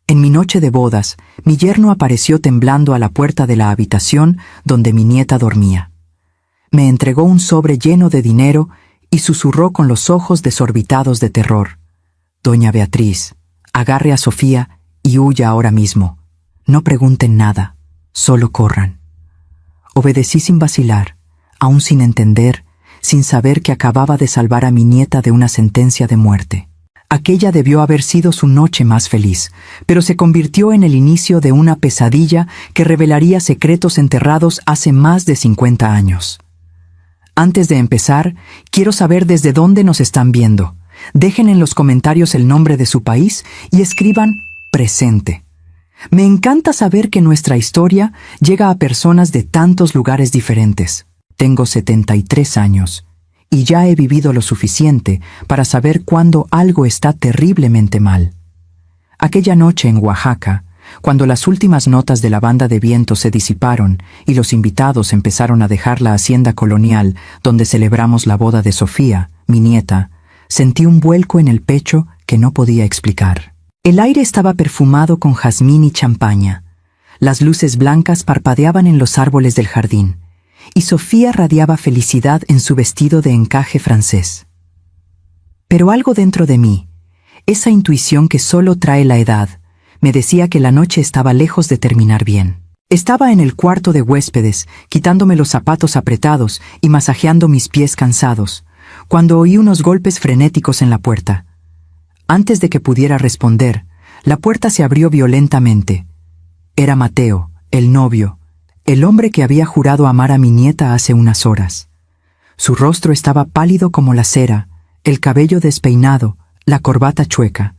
En mi noche de bodas, mi yerno apareció temblando a la puerta de la habitación donde mi nieta dormía. Me entregó un sobre lleno de dinero y susurró con los ojos desorbitados de terror: «Doña Beatriz, agarre a Sofía y huya ahora mismo. No pregunten nada, solo corran». Obedecí sin vacilar, aún sin entender, sin saber que acababa de salvar a mi nieta de una sentencia de muerte. Aquella debió haber sido su noche más feliz, pero se convirtió en el inicio de una pesadilla que revelaría secretos enterrados hace más de 50 años. Antes de empezar, quiero saber desde dónde nos están viendo. Dejen en los comentarios el nombre de su país y escriban presente. Me encanta saber que nuestra historia llega a personas de tantos lugares diferentes. Tengo 73 años y ya he vivido lo suficiente para saber cuándo algo está terriblemente mal. Aquella noche en Oaxaca, cuando las últimas notas de la banda de viento se disiparon y los invitados empezaron a dejar la hacienda colonial donde celebramos la boda de Sofía, mi nieta, sentí un vuelco en el pecho que no podía explicar. El aire estaba perfumado con jazmín y champaña. Las luces blancas parpadeaban en los árboles del jardín, y Sofía radiaba felicidad en su vestido de encaje francés. Pero algo dentro de mí, esa intuición que solo trae la edad, me decía que la noche estaba lejos de terminar bien. Estaba en el cuarto de huéspedes, quitándome los zapatos apretados y masajeando mis pies cansados, cuando oí unos golpes frenéticos en la puerta. Antes de que pudiera responder, la puerta se abrió violentamente. Era Mateo, el novio, el hombre que había jurado amar a mi nieta hace unas horas. Su rostro estaba pálido como la cera, el cabello despeinado, la corbata chueca.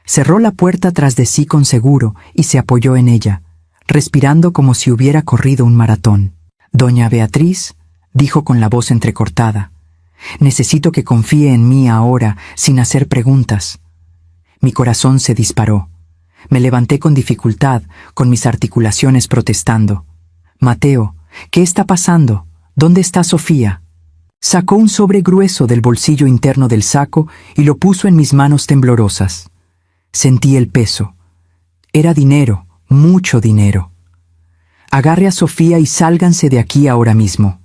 Cerró la puerta tras de sí con seguro y se apoyó en ella, respirando como si hubiera corrido un maratón. «Doña Beatriz», dijo con la voz entrecortada, «necesito que confíe en mí ahora, sin hacer preguntas». Mi corazón se disparó. Me levanté con dificultad, con mis articulaciones protestando. «Mateo, ¿qué está pasando? ¿Dónde está Sofía?» Sacó un sobre grueso del bolsillo interno del saco y lo puso en mis manos temblorosas. Sentí el peso. Era dinero, mucho dinero. «Agarre a Sofía y sálganse de aquí ahora mismo.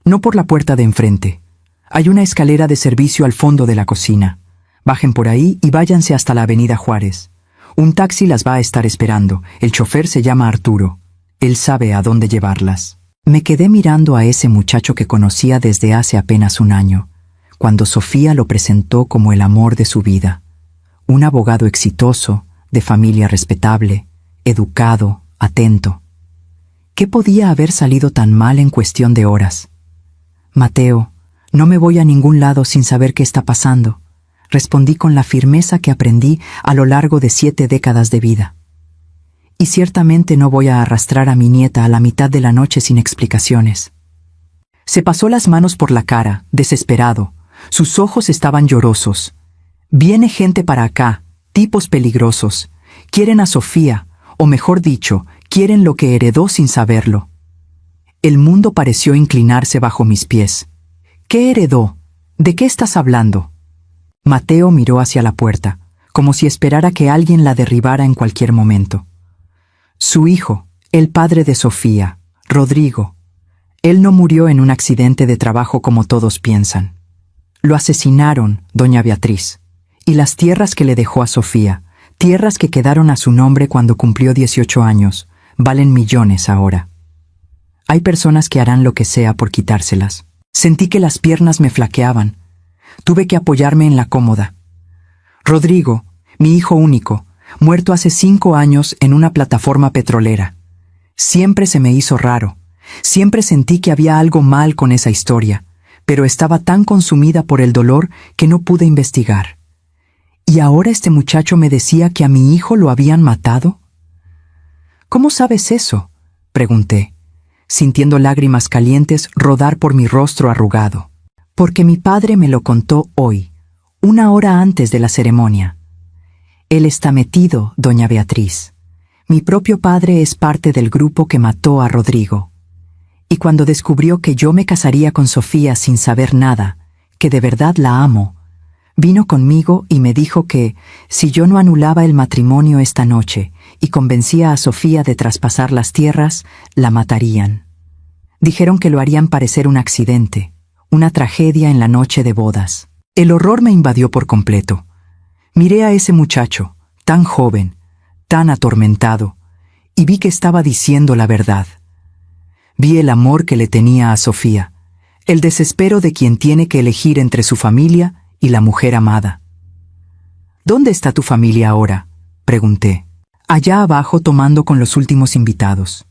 No por la puerta de enfrente. Hay una escalera de servicio al fondo de la cocina. Bajen por ahí y váyanse hasta la Avenida Juárez. Un taxi las va a estar esperando. El chofer se llama Arturo. Él sabe a dónde llevarlas». Me quedé mirando a ese muchacho que conocía desde hace apenas un año, cuando Sofía lo presentó como el amor de su vida. Un abogado exitoso, de familia respetable, educado, atento. ¿Qué podía haber salido tan mal en cuestión de horas? «Mateo, no me voy a ningún lado sin saber qué está pasando», respondí con la firmeza que aprendí a lo largo de 7 décadas de vida. «Y ciertamente no voy a arrastrar a mi nieta a la mitad de la noche sin explicaciones». Se pasó las manos por la cara, desesperado. Sus ojos estaban llorosos. «Viene gente para acá, tipos peligrosos. Quieren a Sofía, o mejor dicho, quieren lo que heredó sin saberlo». El mundo pareció inclinarse bajo mis pies. «¿Qué heredó? ¿De qué estás hablando?» Mateo miró hacia la puerta, como si esperara que alguien la derribara en cualquier momento. «Su hijo, el padre de Sofía, Rodrigo. Él no murió en un accidente de trabajo como todos piensan. Lo asesinaron, doña Beatriz. Y las tierras que le dejó a Sofía, tierras que quedaron a su nombre cuando cumplió 18 años, valen millones ahora. Hay personas que harán lo que sea por quitárselas». Sentí que las piernas me flaqueaban. Tuve que apoyarme en la cómoda. «Rodrigo, mi hijo único, muerto hace 5 años en una plataforma petrolera. Siempre se me hizo raro. Siempre sentí que había algo mal con esa historia, pero estaba tan consumida por el dolor que no pude investigar. ¿Y ahora este muchacho me decía que a mi hijo lo habían matado?» «¿Cómo sabes eso?», pregunté, sintiendo lágrimas calientes rodar por mi rostro arrugado. «Porque mi padre me lo contó hoy, 1 hora antes de la ceremonia. Él está metido, doña Beatriz. Mi propio padre es parte del grupo que mató a Rodrigo. Y cuando descubrió que yo me casaría con Sofía sin saber nada, que de verdad la amo, Vino conmigo y me dijo que, si yo no anulaba el matrimonio esta noche y convencía a Sofía de traspasar las tierras, la matarían. Dijeron que lo harían parecer un accidente, una tragedia en la noche de bodas. El horror me invadió por completo. Miré a ese muchacho, tan joven, tan atormentado, y vi que estaba diciendo la verdad. Vi el amor que le tenía a Sofía, el desespero de quien tiene que elegir entre su familia y la mujer amada. ¿Dónde está tu familia ahora?, pregunté. Allá abajo tomando con los últimos invitados.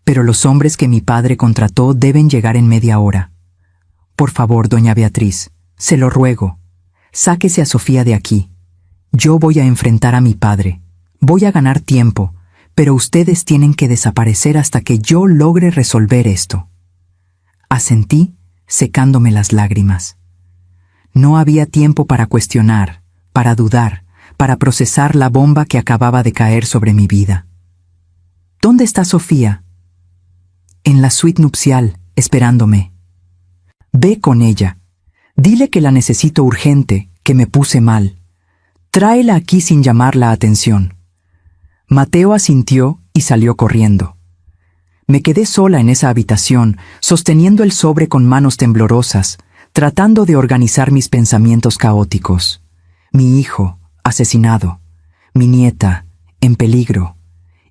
Pero los hombres que mi padre contrató deben llegar en media hora. Por favor, doña Beatriz, se lo ruego, sáquese a Sofía de aquí. Yo voy a enfrentar a mi padre. Voy a ganar tiempo, pero ustedes tienen que desaparecer hasta que yo logre resolver esto. Asentí, secándome las lágrimas. No había tiempo para cuestionar, para dudar, para procesar la bomba que acababa de caer sobre mi vida. ¿Dónde está Sofía? En la suite nupcial, esperándome. Ve con ella. Dile que la necesito urgente, que me puse mal. Tráela aquí sin llamar la atención. Mateo asintió y salió corriendo. Me quedé sola en esa habitación, sosteniendo el sobre con manos temblorosas, tratando de organizar mis pensamientos caóticos. Mi hijo, asesinado. Mi nieta, en peligro.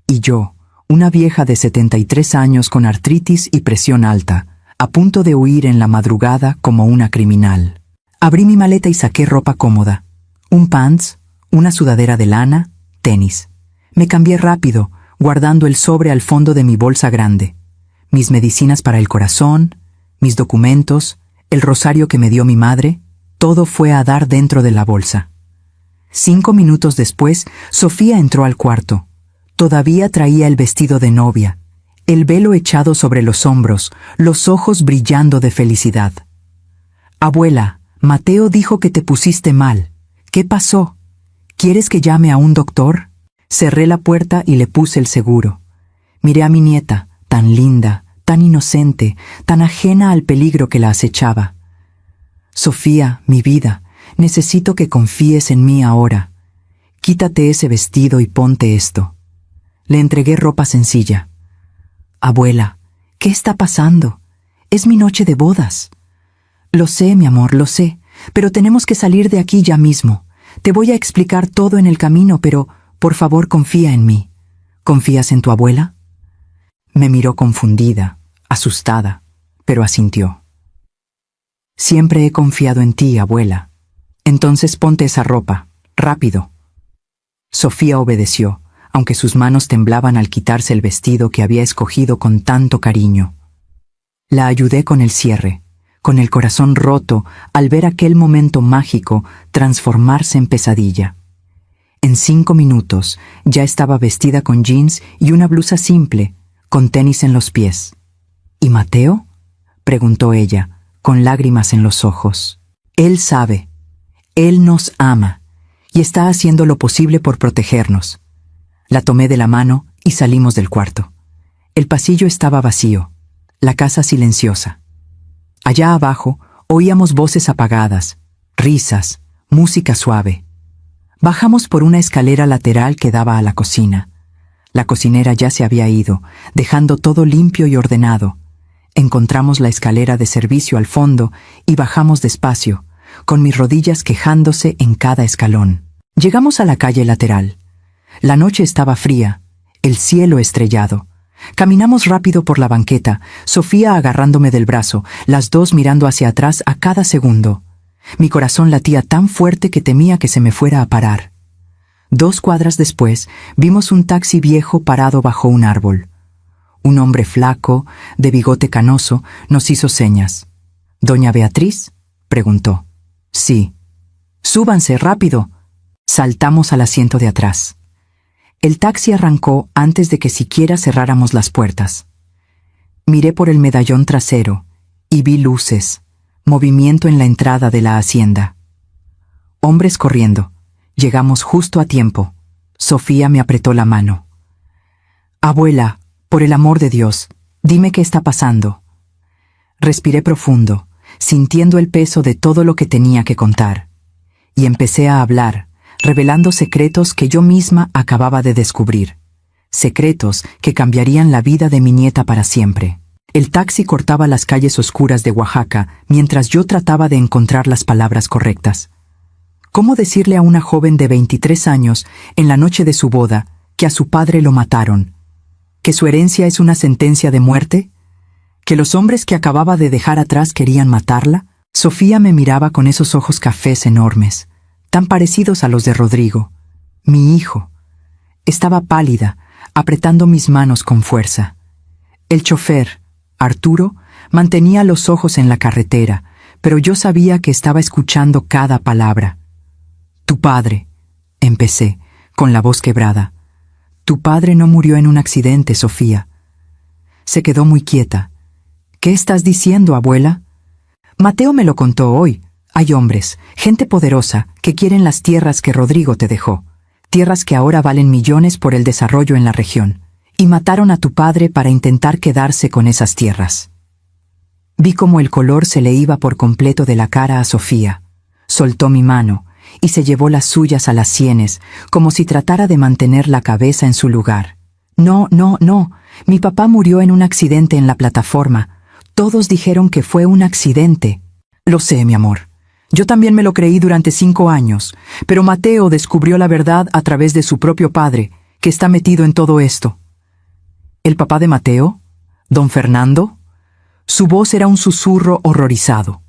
Y yo, una vieja de 73 años con artritis y presión alta, a punto de huir en la madrugada como una criminal. Abrí mi maleta y saqué ropa cómoda. Un pants, una sudadera de lana, tenis. Me cambié rápido, guardando el sobre al fondo de mi bolsa grande. Mis medicinas para el corazón, mis documentos, el rosario que me dio mi madre, todo fue a dar dentro de la bolsa. 5 minutos después, Sofía entró al cuarto. Todavía traía el vestido de novia, el velo echado sobre los hombros, los ojos brillando de felicidad. Abuela, Mateo dijo que te pusiste mal. ¿Qué pasó? ¿Quieres que llame a un doctor? Cerré la puerta y le puse el seguro. Miré a mi nieta, tan linda, tan inocente, tan ajena al peligro que la acechaba. Sofía, mi vida, necesito que confíes en mí ahora. Quítate ese vestido y ponte esto. Le entregué ropa sencilla. Abuela, ¿qué está pasando? Es mi noche de bodas. Lo sé, mi amor, lo sé, pero tenemos que salir de aquí ya mismo. Te voy a explicar todo en el camino, pero por favor confía en mí. ¿Confías en tu abuela? Me miró confundida, asustada, pero asintió. Siempre he confiado en ti, abuela. Entonces ponte esa ropa, rápido. Sofía obedeció, aunque sus manos temblaban al quitarse el vestido que había escogido con tanto cariño. La ayudé con el cierre, con el corazón roto al ver aquel momento mágico transformarse en pesadilla. En 5 minutos ya estaba vestida con jeans y una blusa simple, con tenis en los pies. ¿Y Mateo?, preguntó ella, con lágrimas en los ojos. Él sabe, él nos ama, y está haciendo lo posible por protegernos. La tomé de la mano y salimos del cuarto. El pasillo estaba vacío, la casa silenciosa. Allá abajo oíamos voces apagadas, risas, música suave. Bajamos por una escalera lateral que daba a la cocina. La cocinera ya se había ido, dejando todo limpio y ordenado. Encontramos la escalera de servicio al fondo y bajamos despacio, con mis rodillas quejándose en cada escalón. Llegamos a la calle lateral. La noche estaba fría, el cielo estrellado. Caminamos rápido por la banqueta, Sofía agarrándome del brazo, las dos mirando hacia atrás a cada segundo. Mi corazón latía tan fuerte que temía que se me fuera a parar. 2 cuadras después, vimos un taxi viejo parado bajo un árbol. Un hombre flaco, de bigote canoso, nos hizo señas. ¿Doña Beatriz?, preguntó. Sí. Súbanse, rápido. Saltamos al asiento de atrás. El taxi arrancó antes de que siquiera cerráramos las puertas. Miré por el medallón trasero y vi luces, movimiento en la entrada de la hacienda. Hombres corriendo. Llegamos justo a tiempo. Sofía me apretó la mano. Abuela, por el amor de Dios, dime qué está pasando. Respiré profundo, sintiendo el peso de todo lo que tenía que contar. y empecé a hablar, revelando secretos que yo misma acababa de descubrir. Secretos que cambiarían la vida de mi nieta para siempre. El taxi cortaba las calles oscuras de Oaxaca mientras yo trataba de encontrar las palabras correctas. ¿Cómo decirle a una joven de 23 años, en la noche de su boda, que a su padre lo mataron? ¿Que su herencia es una sentencia de muerte? ¿Que los hombres que acababa de dejar atrás querían matarla? Sofía me miraba con esos ojos cafés enormes, tan parecidos a los de Rodrigo, mi hijo. Estaba pálida, apretando mis manos con fuerza. El chofer, Arturo, mantenía los ojos en la carretera, pero yo sabía que estaba escuchando cada palabra. Tu padre, empecé, con la voz quebrada. Tu padre no murió en un accidente, Sofía. Se quedó muy quieta. ¿Qué estás diciendo, abuela? Mateo me lo contó hoy. Hay hombres, gente poderosa, que quieren las tierras que Rodrigo te dejó. Tierras que ahora valen millones por el desarrollo en la región. Y mataron a tu padre para intentar quedarse con esas tierras. Vi cómo el color se le iba por completo de la cara a Sofía. Soltó mi mano y se llevó las suyas a las sienes, como si tratara de mantener la cabeza en su lugar. No, no, no. Mi papá murió en un accidente en la plataforma. Todos dijeron que fue un accidente. Lo sé, mi amor. Yo también me lo creí durante 5 años, pero Mateo descubrió la verdad a través de su propio padre, que está metido en todo esto. ¿El papá de Mateo? ¿Don Fernando? Su voz era un susurro horrorizado.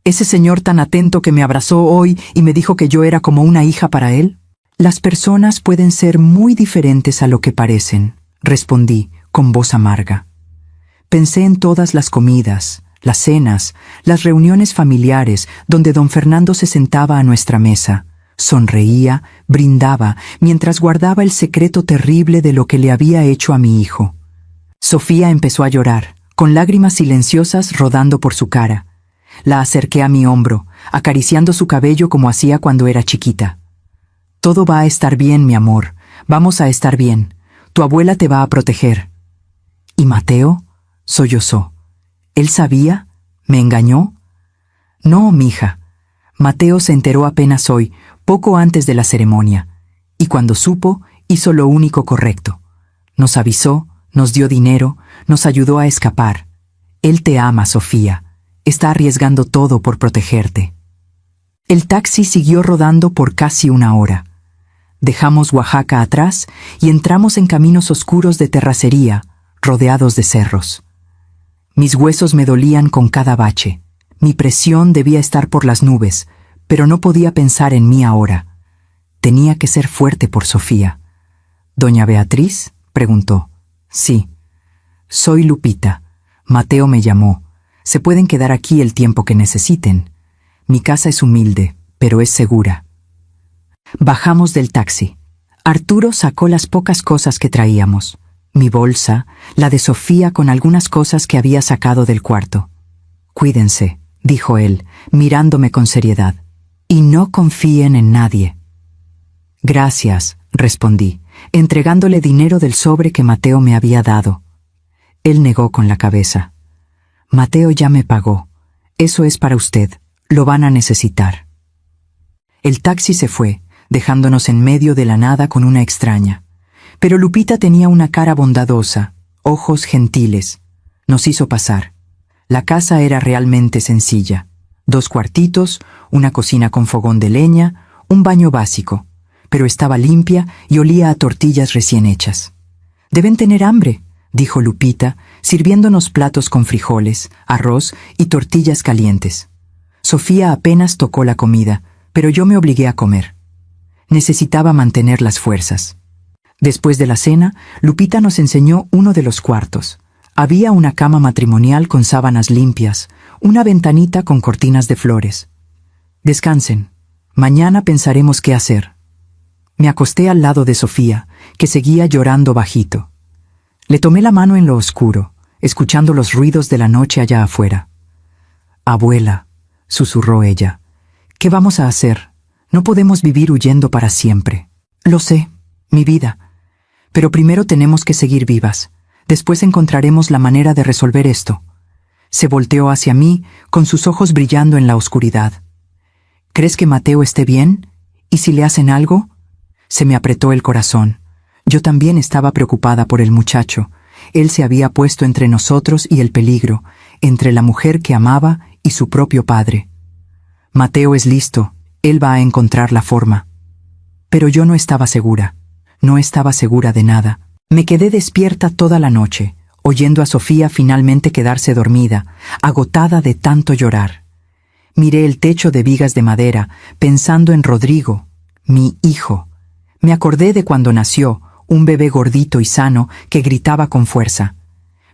¿Ese señor tan atento que me abrazó hoy y me dijo que yo era como una hija para él? Las personas pueden ser muy diferentes a lo que parecen, respondí con voz amarga. Pensé en todas las comidas, las cenas, las reuniones familiares donde don Fernando se sentaba a nuestra mesa, sonreía, brindaba, mientras guardaba el secreto terrible de lo que le había hecho a mi hijo. Sofía empezó a llorar, con lágrimas silenciosas rodando por su cara. La acerqué a mi hombro, acariciando su cabello como hacía cuando era chiquita. Todo va a estar bien, mi amor. Vamos a estar bien. Tu abuela te va a proteger. ¿Y Mateo? Sollozó. ¿Él sabía? ¿Me engañó? No, mija. Mateo se enteró apenas hoy, poco antes de la ceremonia, y cuando supo, hizo lo único correcto. Nos avisó, nos dio dinero, nos ayudó a escapar. Él te ama, Sofía. Está arriesgando todo por protegerte. El taxi siguió rodando por casi 1 hora. Dejamos Oaxaca atrás y entramos en caminos oscuros de terracería, rodeados de cerros. Mis huesos me dolían con cada bache. Mi presión debía estar por las nubes, pero no podía pensar en mí ahora. Tenía que ser fuerte por Sofía. ¿Doña Beatriz? Preguntó. Sí. Soy Lupita. Mateo me llamó. Se pueden quedar aquí el tiempo que necesiten. Mi casa es humilde, pero es segura. Bajamos del taxi. Arturo sacó las pocas cosas que traíamos. Mi bolsa, la de Sofía con algunas cosas que había sacado del cuarto. Cuídense, dijo él, mirándome con seriedad. Y no confíen en nadie. Gracias, respondí, entregándole dinero del sobre que Mateo me había dado. Él negó con la cabeza. Mateo ya me pagó. Eso es para usted. Lo van a necesitar. El taxi se fue, dejándonos en medio de la nada con una extraña. Pero Lupita tenía una cara bondadosa, ojos gentiles. Nos hizo pasar. La casa era realmente sencilla. 2 cuartitos, una cocina con fogón de leña, un baño básico, pero estaba limpia y olía a tortillas recién hechas. Deben tener hambre, dijo Lupita, sirviéndonos platos con frijoles, arroz y tortillas calientes. Sofía apenas tocó la comida, pero yo me obligué a comer. Necesitaba mantener las fuerzas. Después de la cena, Lupita nos enseñó uno de los cuartos. Había una cama matrimonial con sábanas limpias, una ventanita con cortinas de flores. Descansen. Mañana pensaremos qué hacer. Me acosté al lado de Sofía, que seguía llorando bajito. Le tomé la mano en lo oscuro, escuchando los ruidos de la noche allá afuera. Abuela, susurró ella, ¿qué vamos a hacer? No podemos vivir huyendo para siempre. Lo sé, mi vida. Pero primero tenemos que seguir vivas. Después encontraremos la manera de resolver esto. Se volteó hacia mí, con sus ojos brillando en la oscuridad. ¿Crees que Mateo esté bien? ¿Y si le hacen algo? Se me apretó el corazón. Yo también estaba preocupada por el muchacho. Él se había puesto entre nosotros y el peligro, entre la mujer que amaba y su propio padre. Mateo es listo, él va a encontrar la forma. Pero yo no estaba segura de nada. Me quedé despierta toda la noche, oyendo a Sofía finalmente quedarse dormida, agotada de tanto llorar. Miré el techo de vigas de madera, pensando en Rodrigo, mi hijo. Me acordé de cuando nació, un bebé gordito y sano que gritaba con fuerza.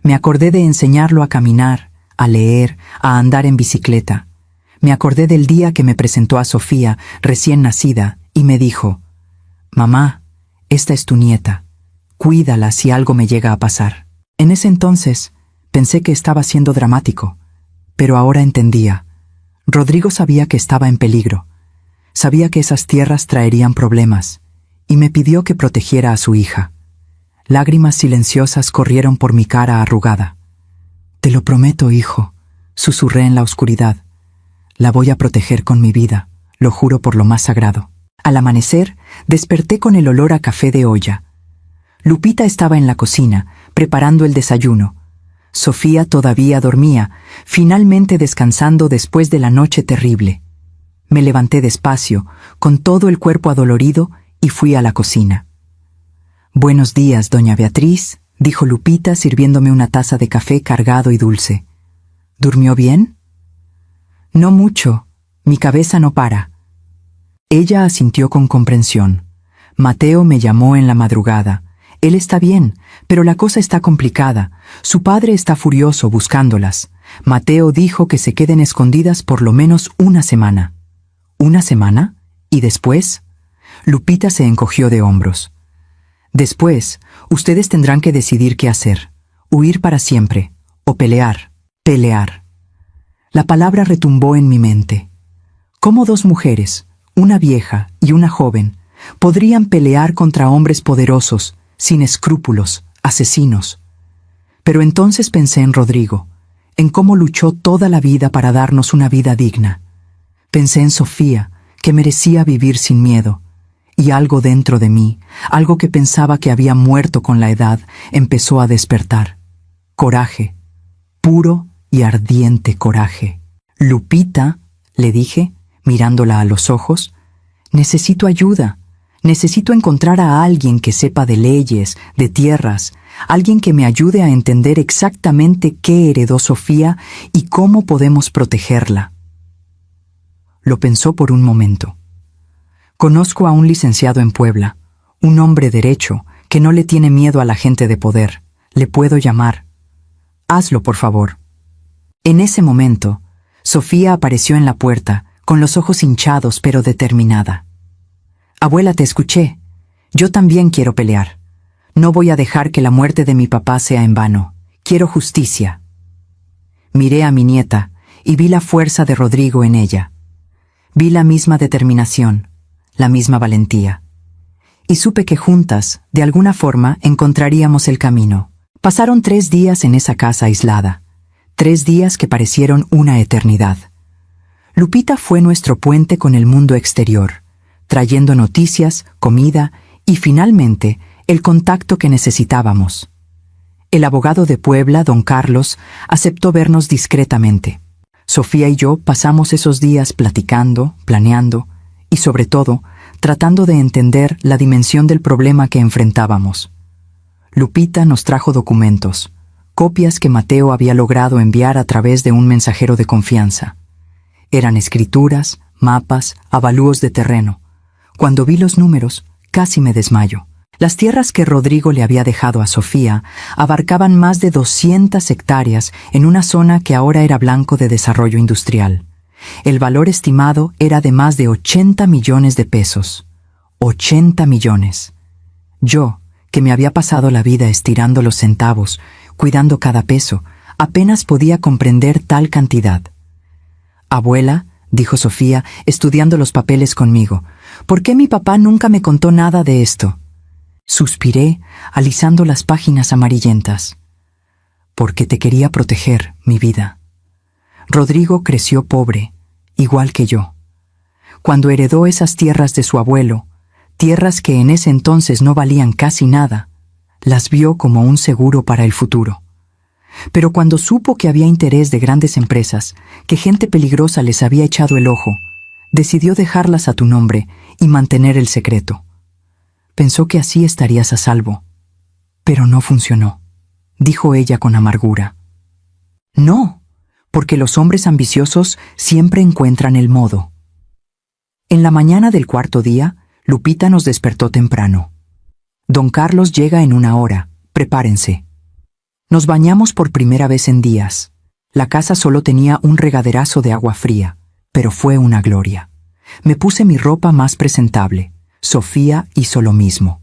Me acordé de enseñarlo a caminar, a leer, a andar en bicicleta. Me acordé del día que me presentó a Sofía, recién nacida, y me dijo: «Mamá, esta es tu nieta. Cuídala si algo me llega a pasar». En ese entonces pensé que estaba siendo dramático, pero ahora entendía. Rodrigo sabía que estaba en peligro. Sabía que esas tierras traerían problemas, y me pidió que protegiera a su hija. Lágrimas silenciosas corrieron por mi cara arrugada. «Te lo prometo, hijo», susurré en la oscuridad. «La voy a proteger con mi vida, lo juro por lo más sagrado». Al amanecer, desperté con el olor a café de olla. Lupita estaba en la cocina, preparando el desayuno. Sofía todavía dormía, finalmente descansando después de la noche terrible. Me levanté despacio, con todo el cuerpo adolorido, y fui a la cocina. «Buenos días, doña Beatriz», dijo Lupita sirviéndome una taza de café cargado y dulce. «¿Durmió bien?» «No mucho. Mi cabeza no para». Ella asintió con comprensión. «Mateo me llamó en la madrugada. Él está bien, pero la cosa está complicada. Su padre está furioso buscándolas. Mateo dijo que se queden escondidas por lo menos una semana». «¿Una semana? ¿Y después?» Lupita se encogió de hombros. «Después, ustedes tendrán que decidir qué hacer. Huir para siempre, o pelear. Pelear». La palabra retumbó en mi mente. ¿Cómo dos mujeres, una vieja y una joven, podrían pelear contra hombres poderosos, sin escrúpulos, asesinos? Pero entonces pensé en Rodrigo, en cómo luchó toda la vida para darnos una vida digna. Pensé en Sofía, que merecía vivir sin miedo, y algo dentro de mí, algo que pensaba que había muerto con la edad, empezó a despertar. Coraje, puro y ardiente coraje. «Lupita», le dije, mirándola a los ojos, «necesito ayuda. Necesito encontrar a alguien que sepa de leyes, de tierras, alguien que me ayude a entender exactamente qué heredó Sofía y cómo podemos protegerla». Lo pensó por un momento. «Conozco a un licenciado en Puebla, un hombre derecho que no le tiene miedo a la gente de poder. Le puedo llamar. Hazlo, por favor». En ese momento, Sofía apareció en la puerta, con los ojos hinchados pero determinada. «Abuela, te escuché. Yo también quiero pelear. No voy a dejar que la muerte de mi papá sea en vano. Quiero justicia». Miré a mi nieta y vi la fuerza de Rodrigo en ella. Vi la misma determinación, la misma valentía. Y supe que juntas, de alguna forma, encontraríamos el camino. Pasaron 3 días en esa casa aislada. 3 días que parecieron una eternidad. Lupita fue nuestro puente con el mundo exterior, trayendo noticias, comida y, finalmente, el contacto que necesitábamos. El abogado de Puebla, don Carlos, aceptó vernos discretamente. Sofía y yo pasamos esos días platicando, planeando y, sobre todo, tratando de entender la dimensión del problema que enfrentábamos. Lupita nos trajo documentos, copias que Mateo había logrado enviar a través de un mensajero de confianza. Eran escrituras, mapas, avalúos de terreno. Cuando vi los números, casi me desmayo. Las tierras que Rodrigo le había dejado a Sofía abarcaban más de 200 hectáreas en una zona que ahora era blanco de desarrollo industrial. El valor estimado era de más de 80 millones de pesos. 80 millones. Yo, que me había pasado la vida estirando los centavos, cuidando cada peso, apenas podía comprender tal cantidad. «Abuela», dijo Sofía, estudiando los papeles conmigo, «¿por qué mi papá nunca me contó nada de esto?» Suspiré, alisando las páginas amarillentas. «Porque te quería proteger, mi vida. Rodrigo creció pobre, igual que yo. cuando heredó esas tierras de su abuelo, tierras que en ese entonces no valían casi nada, las vio como un seguro para el futuro. Pero cuando supo que había interés de grandes empresas, que gente peligrosa les había echado el ojo, decidió dejarlas a tu nombre y mantener el secreto. Pensó que así estarías a salvo. Pero no funcionó, dijo ella con amargura. No, porque los hombres ambiciosos siempre encuentran el modo. En la mañana del cuarto día, Lupita nos despertó temprano. Don Carlos llega en 1 hora, prepárense. Nos bañamos por primera vez en días. La casa solo tenía un regaderazo de agua fría, pero fue una gloria. Me puse mi ropa más presentable. Sofía hizo lo mismo.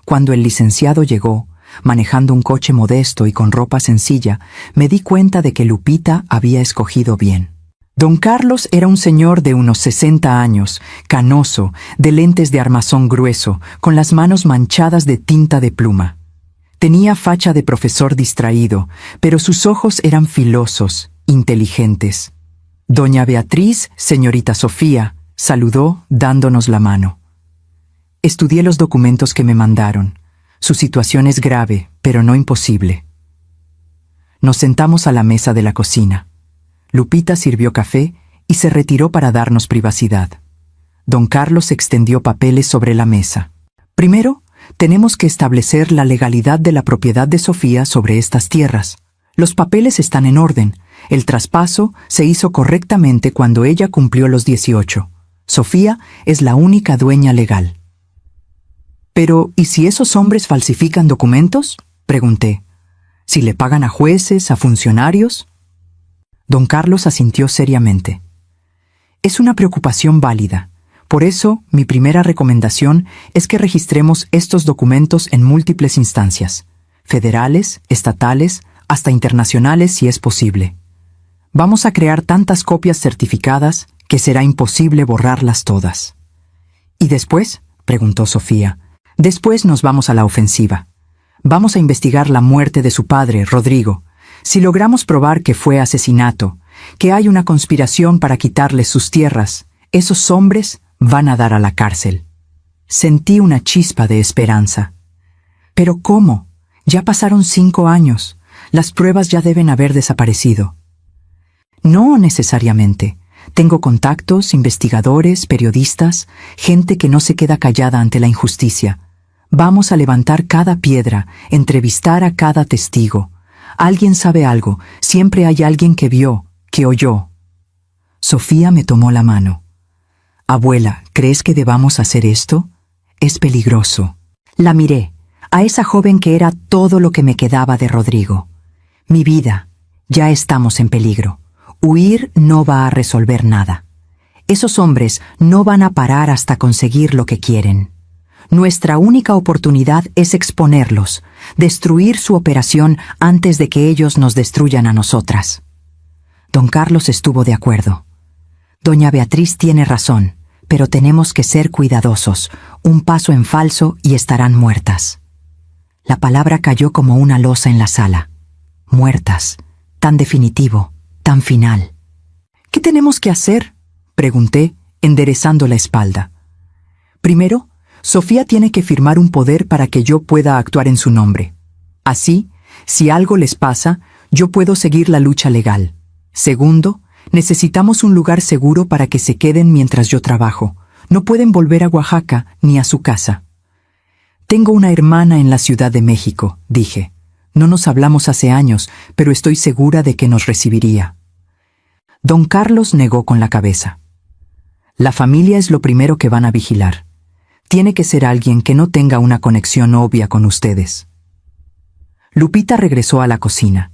Cuando el licenciado llegó, manejando un coche modesto y con ropa sencilla, me di cuenta de que Lupita había escogido bien. Don Carlos era un señor de unos 60 años, canoso, de lentes de armazón grueso, con las manos manchadas de tinta de pluma. Tenía facha de profesor distraído, pero sus ojos eran filosos, inteligentes. Doña Beatriz, señorita Sofía, saludó dándonos la mano. Estudié los documentos que me mandaron. Su situación es grave, pero no imposible. Nos sentamos a la mesa de la cocina. Lupita sirvió café y se retiró para darnos privacidad. Don Carlos extendió papeles sobre la mesa. Primero, tenemos que establecer la legalidad de la propiedad de Sofía sobre estas tierras. Los papeles están en orden. El traspaso se hizo correctamente cuando ella cumplió los 18. Sofía es la única dueña legal. Pero, ¿y si esos hombres falsifican documentos?, pregunté. ¿Si le pagan a jueces, a funcionarios? Don Carlos asintió seriamente. Es una preocupación válida. Por eso, mi primera recomendación es que registremos estos documentos en múltiples instancias, federales, estatales, hasta internacionales si es posible. Vamos a crear tantas copias certificadas que será imposible borrarlas todas. ¿Y después?, preguntó Sofía. Después nos vamos a la ofensiva. Vamos a investigar la muerte de su padre, Rodrigo. Si logramos probar que fue asesinato, que hay una conspiración para quitarles sus tierras, esos hombres van a dar a la cárcel. Sentí una chispa de esperanza. ¿Pero cómo? Ya pasaron 5 años. Las pruebas ya deben haber desaparecido. No necesariamente. Tengo contactos, investigadores, periodistas, gente que no se queda callada ante la injusticia. Vamos a levantar cada piedra, entrevistar a cada testigo. Alguien sabe algo, siempre hay alguien que vio, que oyó. Sofía me tomó la mano. Abuela, ¿crees que debamos hacer esto? Es peligroso. La miré, a esa joven que era todo lo que me quedaba de Rodrigo. Mi vida, ya estamos en peligro. Huir no va a resolver nada. Esos hombres no van a parar hasta conseguir lo que quieren. Nuestra única oportunidad es exponerlos, destruir su operación antes de que ellos nos destruyan a nosotras. Don Carlos estuvo de acuerdo. Doña Beatriz tiene razón, pero tenemos que ser cuidadosos. Un paso en falso y estarán muertas. La palabra cayó como una losa en la sala. Muertas. Tan definitivo, tan final. ¿Qué tenemos que hacer?, pregunté, enderezando la espalda. Primero, Sofía tiene que firmar un poder para que yo pueda actuar en su nombre. Así, si algo les pasa, yo puedo seguir la lucha legal. Segundo, necesitamos un lugar seguro para que se queden mientras yo trabajo. No pueden volver a Oaxaca ni a su casa. Tengo una hermana en la Ciudad de México, dije. No nos hablamos hace años, pero estoy segura de que nos recibiría. Don Carlos negó con la cabeza. La familia es lo primero que van a vigilar. Tiene que ser alguien que no tenga una conexión obvia con ustedes. Lupita regresó a la cocina.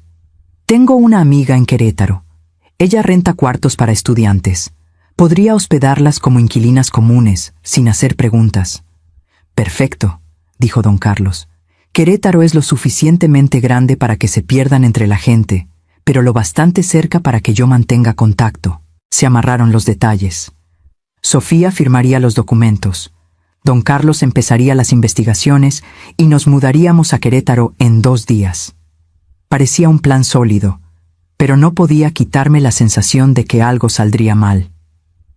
Tengo una amiga en Querétaro. Ella renta cuartos para estudiantes. Podría hospedarlas como inquilinas comunes, sin hacer preguntas. Perfecto, dijo don Carlos. Querétaro es lo suficientemente grande para que se pierdan entre la gente, pero lo bastante cerca para que yo mantenga contacto. Se amarraron los detalles. Sofía firmaría los documentos. Don Carlos empezaría las investigaciones y nos mudaríamos a Querétaro en 2 días. Parecía un plan sólido, pero no podía quitarme la sensación de que algo saldría mal.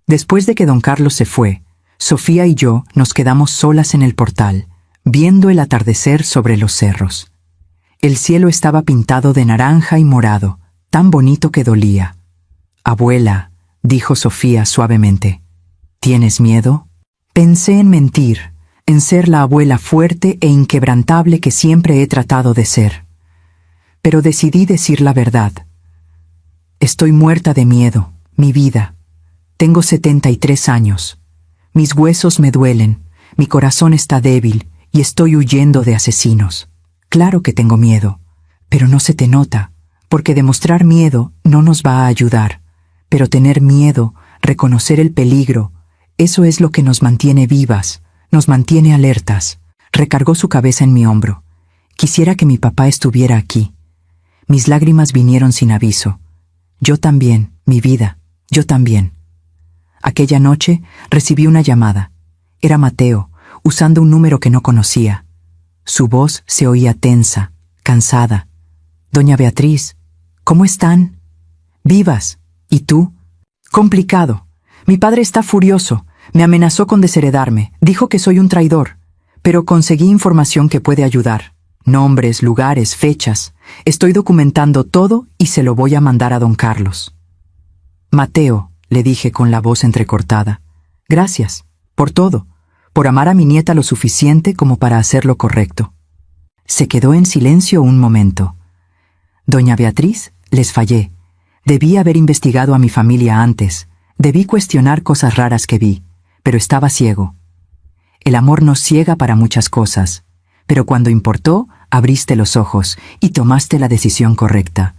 Después de que don Carlos se fue, Sofía y yo nos quedamos solas en el portal, viendo el atardecer sobre los cerros. El cielo estaba pintado de naranja y morado, tan bonito que dolía. «Abuela», dijo Sofía suavemente, «¿tienes miedo?» Pensé en mentir, en ser la abuela fuerte e inquebrantable que siempre he tratado de ser. Pero decidí decir la verdad. Estoy muerta de miedo, mi vida. Tengo 73 años. Mis huesos me duelen, mi corazón está débil y estoy huyendo de asesinos. Claro que tengo miedo, pero no se te nota, porque demostrar miedo no nos va a ayudar. Pero tener miedo, reconocer el peligro, eso es lo que nos mantiene vivas, nos mantiene alertas. Recargó su cabeza en mi hombro. Quisiera que mi papá estuviera aquí. Mis lágrimas vinieron sin aviso. Yo también, mi vida, yo también. Aquella noche recibí una llamada. Era Mateo, usando un número que no conocía. Su voz se oía tensa, cansada. «Doña Beatriz, ¿cómo están?» «Vivas. ¿Y tú?» «Complicado. Mi padre está furioso. Me amenazó con desheredarme. Dijo que soy un traidor. Pero conseguí información que puede ayudar. Nombres, lugares, fechas. Estoy documentando todo y se lo voy a mandar a don Carlos». «Mateo», le dije con la voz entrecortada, «gracias, por todo, por amar a mi nieta lo suficiente como para hacer lo correcto». Se quedó en silencio un momento. «Doña Beatriz, les fallé. Debí haber investigado a mi familia antes. Debí cuestionar cosas raras que vi, pero estaba ciego. El amor nos ciega para muchas cosas, pero cuando importó, abriste los ojos y tomaste la decisión correcta».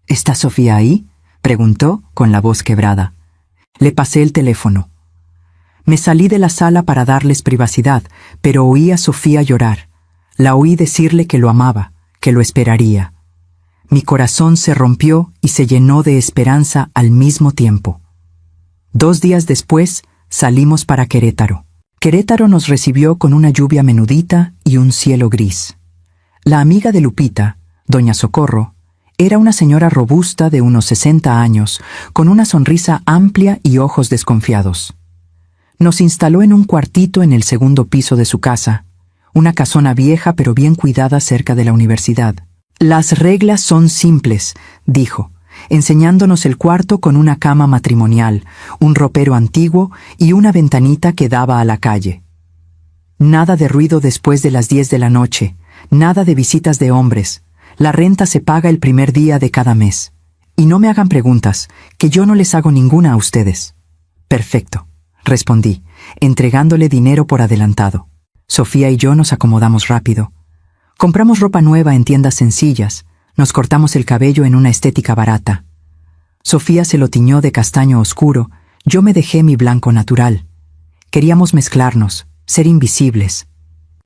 «¿Está Sofía ahí?», preguntó con la voz quebrada. Le pasé el teléfono. Me salí de la sala para darles privacidad, pero oí a Sofía llorar. La oí decirle que lo amaba, que lo esperaría. Mi corazón se rompió y se llenó de esperanza al mismo tiempo. 2 días después, salimos para Querétaro. Querétaro nos recibió con una lluvia menudita y un cielo gris. La amiga de Lupita, doña Socorro, era una señora robusta de unos 60 años, con una sonrisa amplia y ojos desconfiados. Nos instaló en un cuartito en el 2º piso de su casa, una casona vieja pero bien cuidada cerca de la universidad. «Las reglas son simples», dijo, enseñándonos el cuarto con una cama matrimonial, un ropero antiguo y una ventanita que daba a la calle. «Nada de ruido después de las 10 de la noche, nada de visitas de hombres. La renta se paga el primer día de cada mes. Y no me hagan preguntas, que yo no les hago ninguna a ustedes». «Perfecto», respondí, entregándole dinero por adelantado. Sofía y yo nos acomodamos rápido. Compramos ropa nueva en tiendas sencillas, nos cortamos el cabello en una estética barata. Sofía se lo tiñó de castaño oscuro, yo me dejé mi blanco natural. Queríamos mezclarnos, ser invisibles.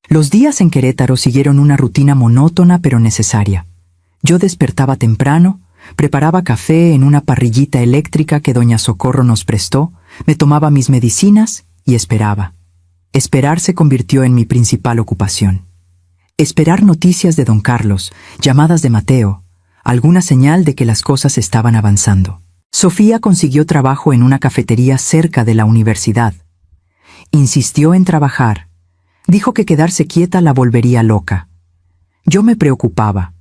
Los días en Querétaro siguieron una rutina monótona pero necesaria. Yo despertaba temprano, preparaba café en una parrillita eléctrica que doña Socorro nos prestó, me tomaba mis medicinas y esperaba. Esperar se convirtió en mi principal ocupación. Esperar noticias de don Carlos, llamadas de Mateo, alguna señal de que las cosas estaban avanzando. Sofía consiguió trabajo en una cafetería cerca de la universidad. Insistió en trabajar. Dijo que quedarse quieta la volvería loca. Yo me preocupaba.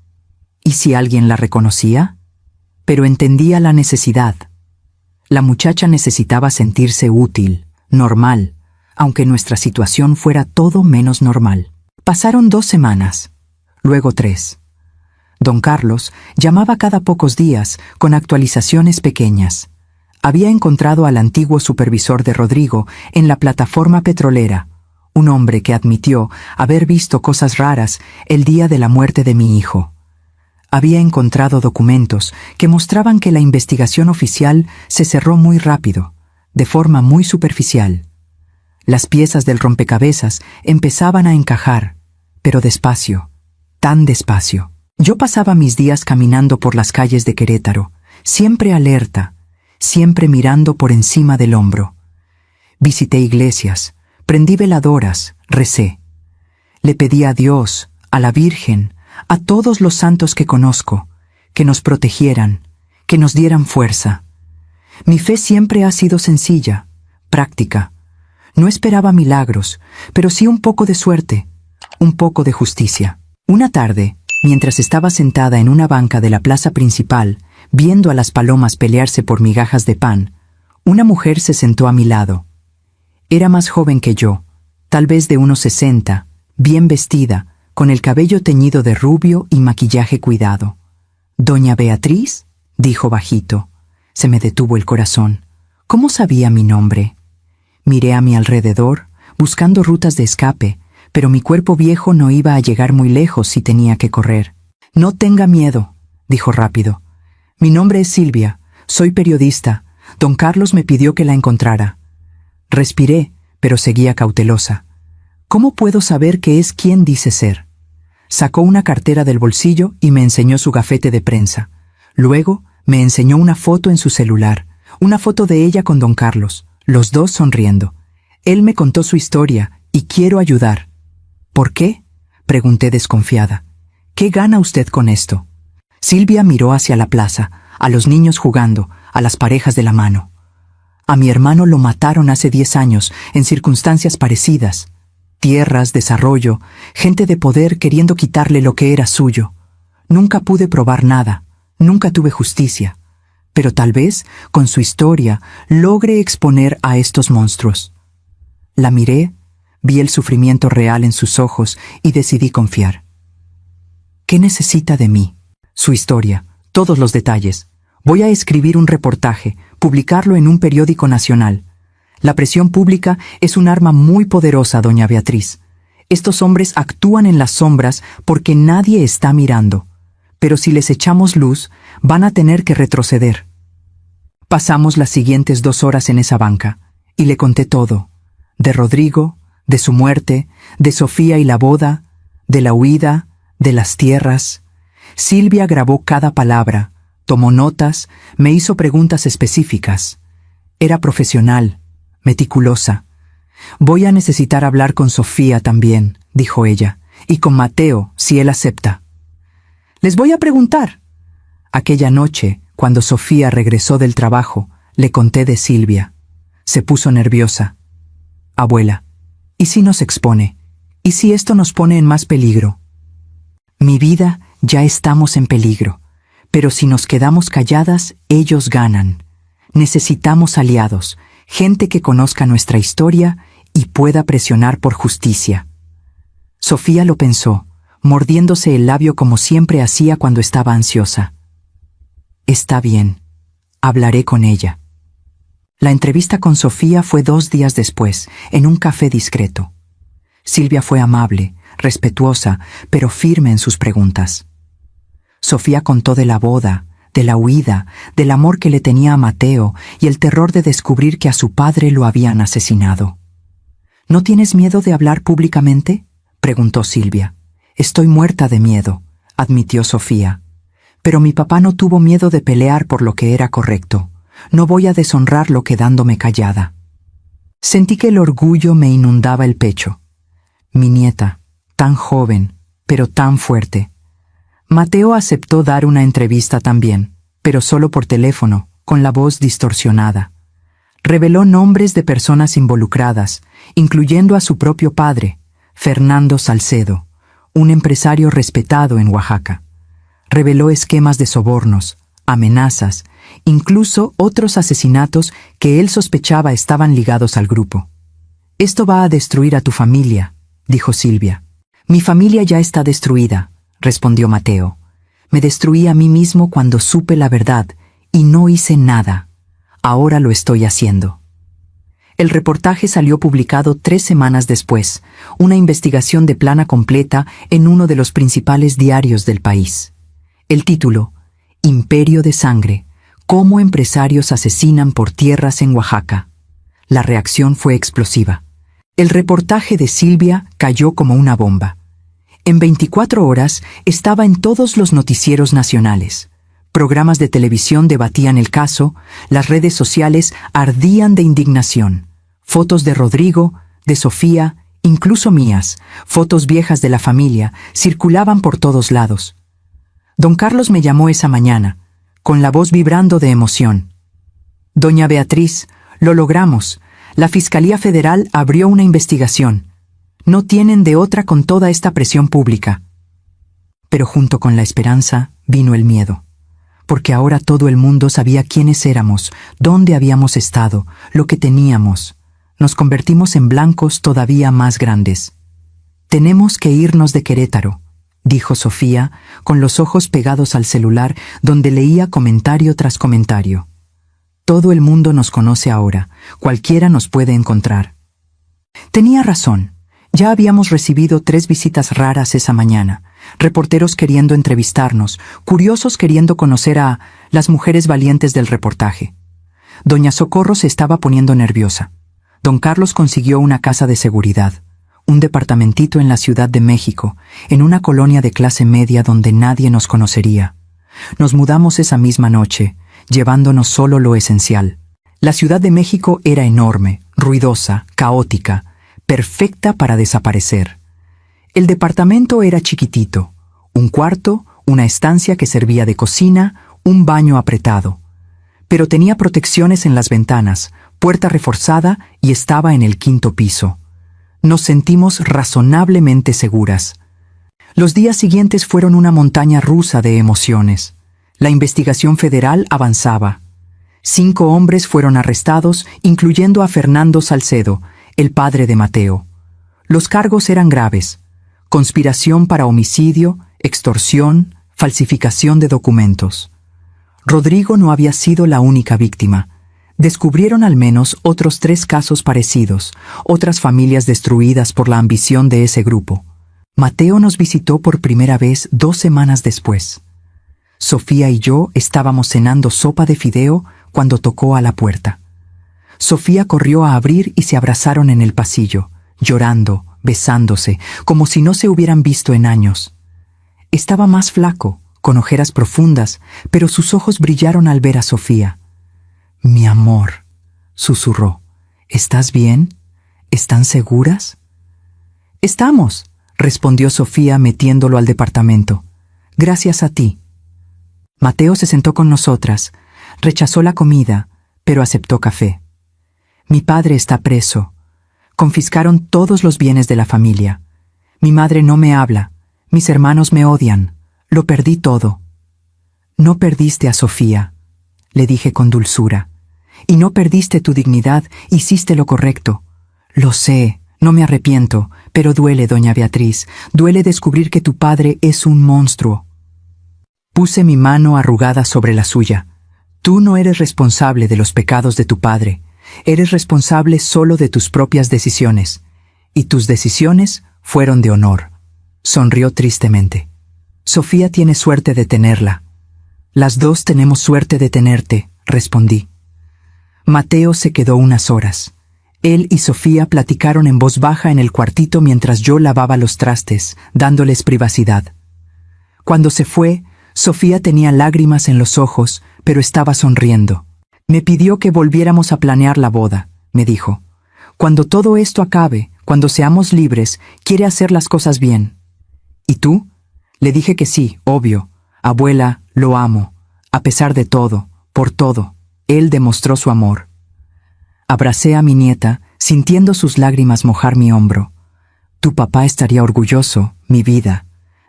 ¿Y si alguien la reconocía? Pero entendía la necesidad. La muchacha necesitaba sentirse útil, normal, aunque nuestra situación fuera todo menos normal. Pasaron 2 semanas, luego 3. Don Carlos llamaba cada pocos días con actualizaciones pequeñas. Había encontrado al antiguo supervisor de Rodrigo en la plataforma petrolera, un hombre que admitió haber visto cosas raras el día de la muerte de mi hijo. Había encontrado documentos que mostraban que la investigación oficial se cerró muy rápido, de forma muy superficial. Las piezas del rompecabezas empezaban a encajar, pero despacio, tan despacio. Yo pasaba mis días caminando por las calles de Querétaro, siempre alerta, siempre mirando por encima del hombro. Visité iglesias, prendí veladoras, recé. Le pedí a Dios, a la Virgen, a todos los santos que conozco, que nos protegieran, que nos dieran fuerza. Mi fe siempre ha sido sencilla, práctica. No esperaba milagros, pero sí un poco de suerte, un poco de justicia. Una tarde, mientras estaba sentada en una banca de la plaza principal, viendo a las palomas pelearse por migajas de pan, una mujer se sentó a mi lado. Era más joven que yo, tal vez de unos 60, bien vestida, con el cabello teñido de rubio y maquillaje cuidado. «¿Doña Beatriz?», dijo bajito. Se me detuvo el corazón. ¿Cómo sabía mi nombre? Miré a mi alrededor, buscando rutas de escape, pero mi cuerpo viejo no iba a llegar muy lejos si tenía que correr. «No tenga miedo», dijo rápido. «Mi nombre es Silvia, soy periodista. Don Carlos me pidió que la encontrara». Respiré, pero seguía cautelosa. «¿Cómo puedo saber qué es quien dice ser?». Sacó una cartera del bolsillo y me enseñó su gafete de prensa. Luego me enseñó una foto en su celular, una foto de ella con don Carlos, los dos sonriendo. Él me contó su historia y quiero ayudar. «¿Por qué?», pregunté desconfiada. «¿Qué gana usted con esto?». Silvia miró hacia la plaza, a los niños jugando, a las parejas de la mano. «A mi hermano lo mataron hace 10 años, en circunstancias parecidas. Tierras, desarrollo, gente de poder queriendo quitarle lo que era suyo. Nunca pude probar nada, nunca tuve justicia. Pero tal vez, con su historia, logre exponer a estos monstruos». La miré, vi el sufrimiento real en sus ojos y decidí confiar. «¿Qué necesita de mí?». «Su historia, todos los detalles. Voy a escribir un reportaje, publicarlo en un periódico nacional. La presión pública es un arma muy poderosa, doña Beatriz. Estos hombres actúan en las sombras porque nadie está mirando. Pero si les echamos luz, van a tener que retroceder». Pasamos las siguientes 2 horas en esa banca, y le conté todo. De Rodrigo, de su muerte, de Sofía y la boda, de la huida, de las tierras. Silvia grabó cada palabra, tomó notas, me hizo preguntas específicas. Era profesional, meticulosa. «Voy a necesitar hablar con Sofía también», dijo ella, «y con Mateo, si él acepta». «Les voy a preguntar». Aquella noche, cuando Sofía regresó del trabajo, le conté de Silvia. Se puso nerviosa. «Abuela, ¿y si nos expone? ¿Y si esto nos pone en más peligro?». «Mi vida, ya estamos en peligro. Pero si nos quedamos calladas, ellos ganan. Necesitamos aliados, gente que conozca nuestra historia y pueda presionar por justicia». Sofía lo pensó, mordiéndose el labio como siempre hacía cuando estaba ansiosa. «Está bien, hablaré con ella». La entrevista con Sofía fue 2 días después, en un café discreto. Silvia fue amable, respetuosa, pero firme en sus preguntas. Sofía contó de la boda, de la huida, del amor que le tenía a Mateo y el terror de descubrir que a su padre lo habían asesinado. «¿No tienes miedo de hablar públicamente?», preguntó Silvia. «Estoy muerta de miedo», admitió Sofía. «Pero mi papá no tuvo miedo de pelear por lo que era correcto. No voy a deshonrarlo quedándome callada». Sentí que el orgullo me inundaba el pecho. Mi nieta, tan joven, pero tan fuerte. Mateo aceptó dar una entrevista también, pero solo por teléfono, con la voz distorsionada. Reveló nombres de personas involucradas, incluyendo a su propio padre, Fernando Salcedo, un empresario respetado en Oaxaca. Reveló esquemas de sobornos, amenazas, incluso otros asesinatos que él sospechaba estaban ligados al grupo. «Esto va a destruir a tu familia», dijo Silvia. «Mi familia ya está destruida», respondió Mateo. «Me destruí a mí mismo cuando supe la verdad y no hice nada. Ahora lo estoy haciendo». El reportaje salió publicado 3 semanas después, una investigación de plana completa en uno de los principales diarios del país. El título: «Imperio de sangre. Cómo empresarios asesinan por tierras en Oaxaca». La reacción fue explosiva. El reportaje de Silvia cayó como una bomba. En 24 horas estaba en todos los noticieros nacionales. Programas de televisión debatían el caso, las redes sociales ardían de indignación. Fotos de Rodrigo, de Sofía, incluso mías, fotos viejas de la familia, circulaban por todos lados. Don Carlos me llamó esa mañana, con la voz vibrando de emoción. Doña Beatriz, lo logramos. La Fiscalía Federal abrió una investigación. No tienen de otra con toda esta presión pública. Pero junto con la esperanza vino el miedo. Porque ahora todo el mundo sabía quiénes éramos, dónde habíamos estado, lo que teníamos. Nos convertimos en blancos todavía más grandes. Tenemos que irnos de Querétaro, dijo Sofía, con los ojos pegados al celular, donde leía comentario tras comentario. Todo el mundo nos conoce ahora, cualquiera nos puede encontrar. Tenía razón. Ya habíamos recibido 3 visitas raras esa mañana, reporteros queriendo entrevistarnos, curiosos queriendo conocer a las mujeres valientes del reportaje. Doña Socorro se estaba poniendo nerviosa. Don Carlos consiguió una casa de seguridad, un departamentito en la Ciudad de México, en una colonia de clase media donde nadie nos conocería. Nos mudamos esa misma noche, llevándonos solo lo esencial. La Ciudad de México era enorme, ruidosa, caótica, perfecta para desaparecer. El departamento era chiquitito, un cuarto, una estancia que servía de cocina, un baño apretado. Pero tenía protecciones en las ventanas, puerta reforzada y estaba en el 5º piso. Nos sentimos razonablemente seguras. Los días siguientes fueron una montaña rusa de emociones. La investigación federal avanzaba. 5 hombres fueron arrestados, incluyendo a Fernando Salcedo, el padre de Mateo. Los cargos eran graves: conspiración para homicidio, extorsión, falsificación de documentos. Rodrigo no había sido la única víctima. Descubrieron al menos otros 3 casos parecidos, otras familias destruidas por la ambición de ese grupo. Mateo nos visitó por primera vez 2 semanas después. Sofía y yo estábamos cenando sopa de fideo cuando tocó a la puerta. Sofía corrió a abrir y se abrazaron en el pasillo, llorando, besándose, como si no se hubieran visto en años. Estaba más flaco, con ojeras profundas, pero sus ojos brillaron al ver a Sofía. «Mi amor», susurró, «¿estás bien? ¿Están seguras?» «Estamos», respondió Sofía metiéndolo al departamento. «Gracias a ti». Mateo se sentó con nosotras, rechazó la comida, pero aceptó café. «Mi padre está preso. Confiscaron todos los bienes de la familia. Mi madre no me habla. Mis hermanos me odian. Lo perdí todo». «No perdiste a Sofía», le dije con dulzura. «Y no perdiste tu dignidad, hiciste lo correcto. Lo sé, no me arrepiento, pero duele, doña Beatriz, duele descubrir que tu padre es un monstruo». Puse mi mano arrugada sobre la suya. «Tú no eres responsable de los pecados de tu padre. Eres responsable solo de tus propias decisiones. Y tus decisiones fueron de honor». Sonrió tristemente. «Sofía tiene suerte de tenerla». «Las dos tenemos suerte de tenerte», respondí. Mateo se quedó unas horas. Él y Sofía platicaron en voz baja en el cuartito mientras yo lavaba los trastes, dándoles privacidad. Cuando se fue, Sofía tenía lágrimas en los ojos, pero estaba sonriendo. «Me pidió que volviéramos a planear la boda», me dijo. «Cuando todo esto acabe, cuando seamos libres, quiere hacer las cosas bien». «¿Y tú?» Le dije que sí, obvio. «Abuela, lo amo. A pesar de todo, por todo, él demostró su amor». Abracé a mi nieta, sintiendo sus lágrimas mojar mi hombro. «Tu papá estaría orgulloso, mi vida,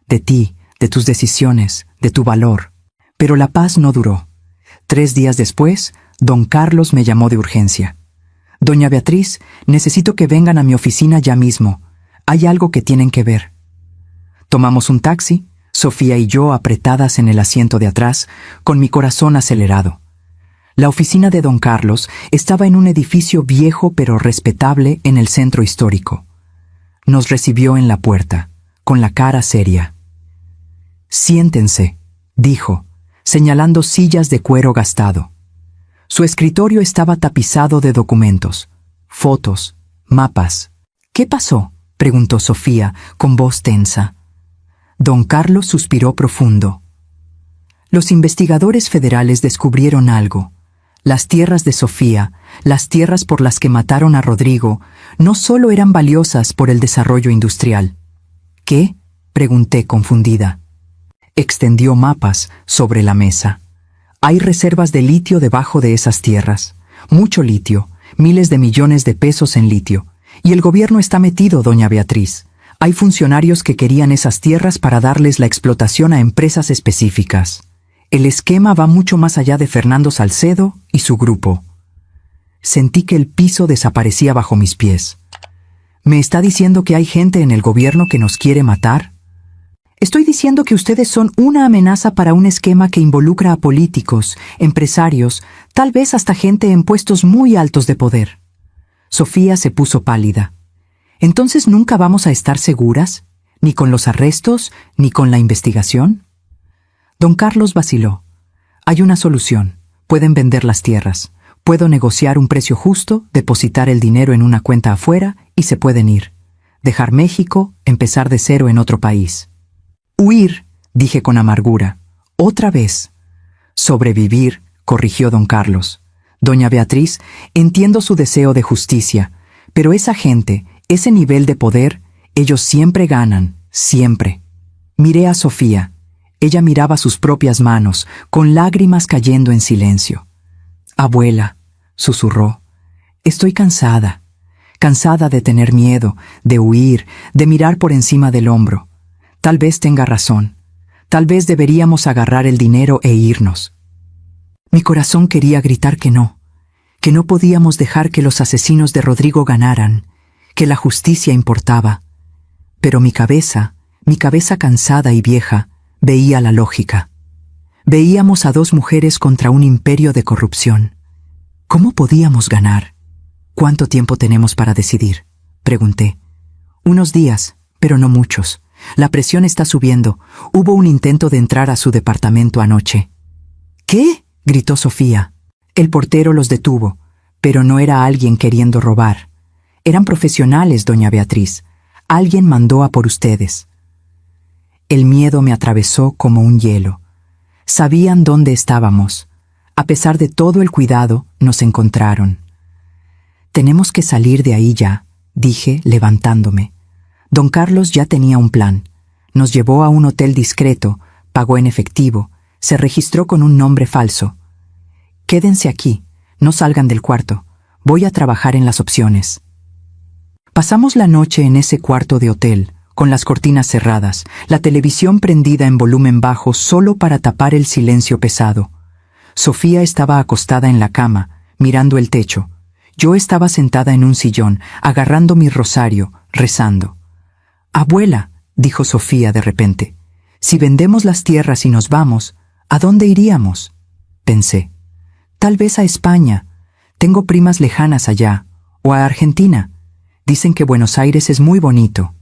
de ti, de tus decisiones, de tu valor». Pero la paz no duró. 3 días después, don Carlos me llamó de urgencia. «Doña Beatriz, necesito que vengan a mi oficina ya mismo. Hay algo que tienen que ver». Tomamos un taxi, Sofía y yo apretadas en el asiento de atrás, con mi corazón acelerado. La oficina de don Carlos estaba en un edificio viejo pero respetable en el centro histórico. Nos recibió en la puerta, con la cara seria. «Siéntense», dijo, señalando sillas de cuero gastado. Su escritorio estaba tapizado de documentos, fotos, mapas. «¿Qué pasó?», preguntó Sofía, con voz tensa. Don Carlos suspiró profundo. «Los investigadores federales descubrieron algo. Las tierras de Sofía, las tierras por las que mataron a Rodrigo, no solo eran valiosas por el desarrollo industrial». «¿Qué?», pregunté confundida. Extendió mapas sobre la mesa. Hay reservas de litio debajo de esas tierras. Mucho litio, miles de millones de pesos en litio. Y el gobierno está metido, doña Beatriz. Hay funcionarios que querían esas tierras para darles la explotación a empresas específicas. El esquema va mucho más allá de Fernando Salcedo y su grupo. Sentí que el piso desaparecía bajo mis pies. ¿Me está diciendo que hay gente en el gobierno que nos quiere matar? Estoy diciendo que ustedes son una amenaza para un esquema que involucra a políticos, empresarios, tal vez hasta gente en puestos muy altos de poder. Sofía se puso pálida. ¿Entonces nunca vamos a estar seguras? ¿Ni con los arrestos, ni con la investigación? Don Carlos vaciló. Hay una solución. Pueden vender las tierras. Puedo negociar un precio justo, depositar el dinero en una cuenta afuera y se pueden ir. Dejar México, empezar de cero en otro país. Huir, dije con amargura. Otra vez. Sobrevivir, corrigió don Carlos. Doña Beatriz, entiendo su deseo de justicia, pero esa gente, ese nivel de poder, ellos siempre ganan, siempre. Miré a Sofía. Ella miraba sus propias manos, con lágrimas cayendo en silencio. Abuela, susurró, estoy cansada. Cansada de tener miedo, de huir, de mirar por encima del hombro. Tal vez tenga razón. Tal vez deberíamos agarrar el dinero e irnos. Mi corazón quería gritar que no podíamos dejar que los asesinos de Rodrigo ganaran, que la justicia importaba. Pero mi cabeza cansada y vieja, veía la lógica. Veíamos a dos mujeres contra un imperio de corrupción. ¿Cómo podíamos ganar? ¿Cuánto tiempo tenemos para decidir?, pregunté. Unos días, pero no muchos. La presión está subiendo. Hubo un intento de entrar a su departamento anoche. ¿Qué?, gritó Sofía. El portero los detuvo, pero no era alguien queriendo robar. Eran profesionales, doña Beatriz. Alguien mandó a por ustedes. El miedo me atravesó como un hielo. Sabían dónde estábamos. A pesar de todo el cuidado, nos encontraron. Tenemos que salir de ahí ya, dije, levantándome. Don Carlos ya tenía un plan. Nos llevó a un hotel discreto, pagó en efectivo, se registró con un nombre falso. Quédense aquí, no salgan del cuarto. Voy a trabajar en las opciones. Pasamos la noche en ese cuarto de hotel, con las cortinas cerradas, la televisión prendida en volumen bajo solo para tapar el silencio pesado. Sofía estaba acostada en la cama, mirando el techo. Yo estaba sentada en un sillón, agarrando mi rosario, rezando. «Abuela», dijo Sofía de repente, «si vendemos las tierras y nos vamos, ¿a dónde iríamos?», pensé. «Tal vez a España. Tengo primas lejanas allá. O a Argentina. Dicen que Buenos Aires es muy bonito».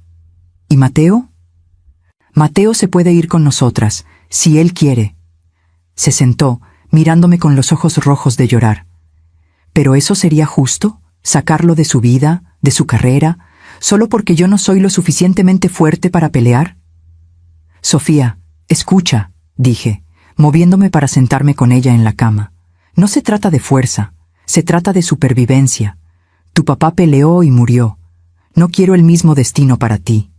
«¿Y Mateo?». «Mateo se puede ir con nosotras, si él quiere». Se sentó, mirándome con los ojos rojos de llorar. ¿Pero eso sería justo? ¿Sacarlo de su vida, de su carrera, solo porque yo no soy lo suficientemente fuerte para pelear? «Sofía, escucha», dije, moviéndome para sentarme con ella en la cama. «No se trata de fuerza, se trata de supervivencia. Tu papá peleó y murió. No quiero el mismo destino para ti».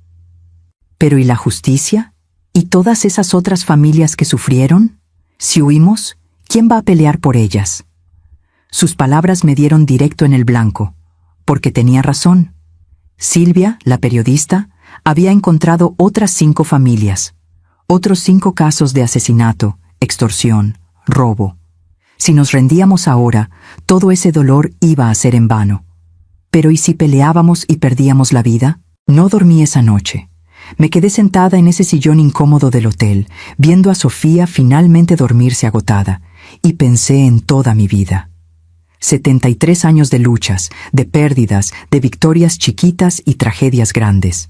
«¿Pero y la justicia? ¿Y todas esas otras familias que sufrieron? Si huimos, ¿quién va a pelear por ellas?». Sus palabras me dieron directo en el blanco, porque tenía razón. Silvia, la periodista, había encontrado otras 5 familias, otros 5 casos de asesinato, extorsión, robo. Si nos rendíamos ahora, todo ese dolor iba a ser en vano. Pero ¿y si peleábamos y perdíamos la vida? No dormí esa noche. Me quedé sentada en ese sillón incómodo del hotel, viendo a Sofía finalmente dormirse agotada, y pensé en toda mi vida. 73 años de luchas, de pérdidas, de victorias chiquitas y tragedias grandes.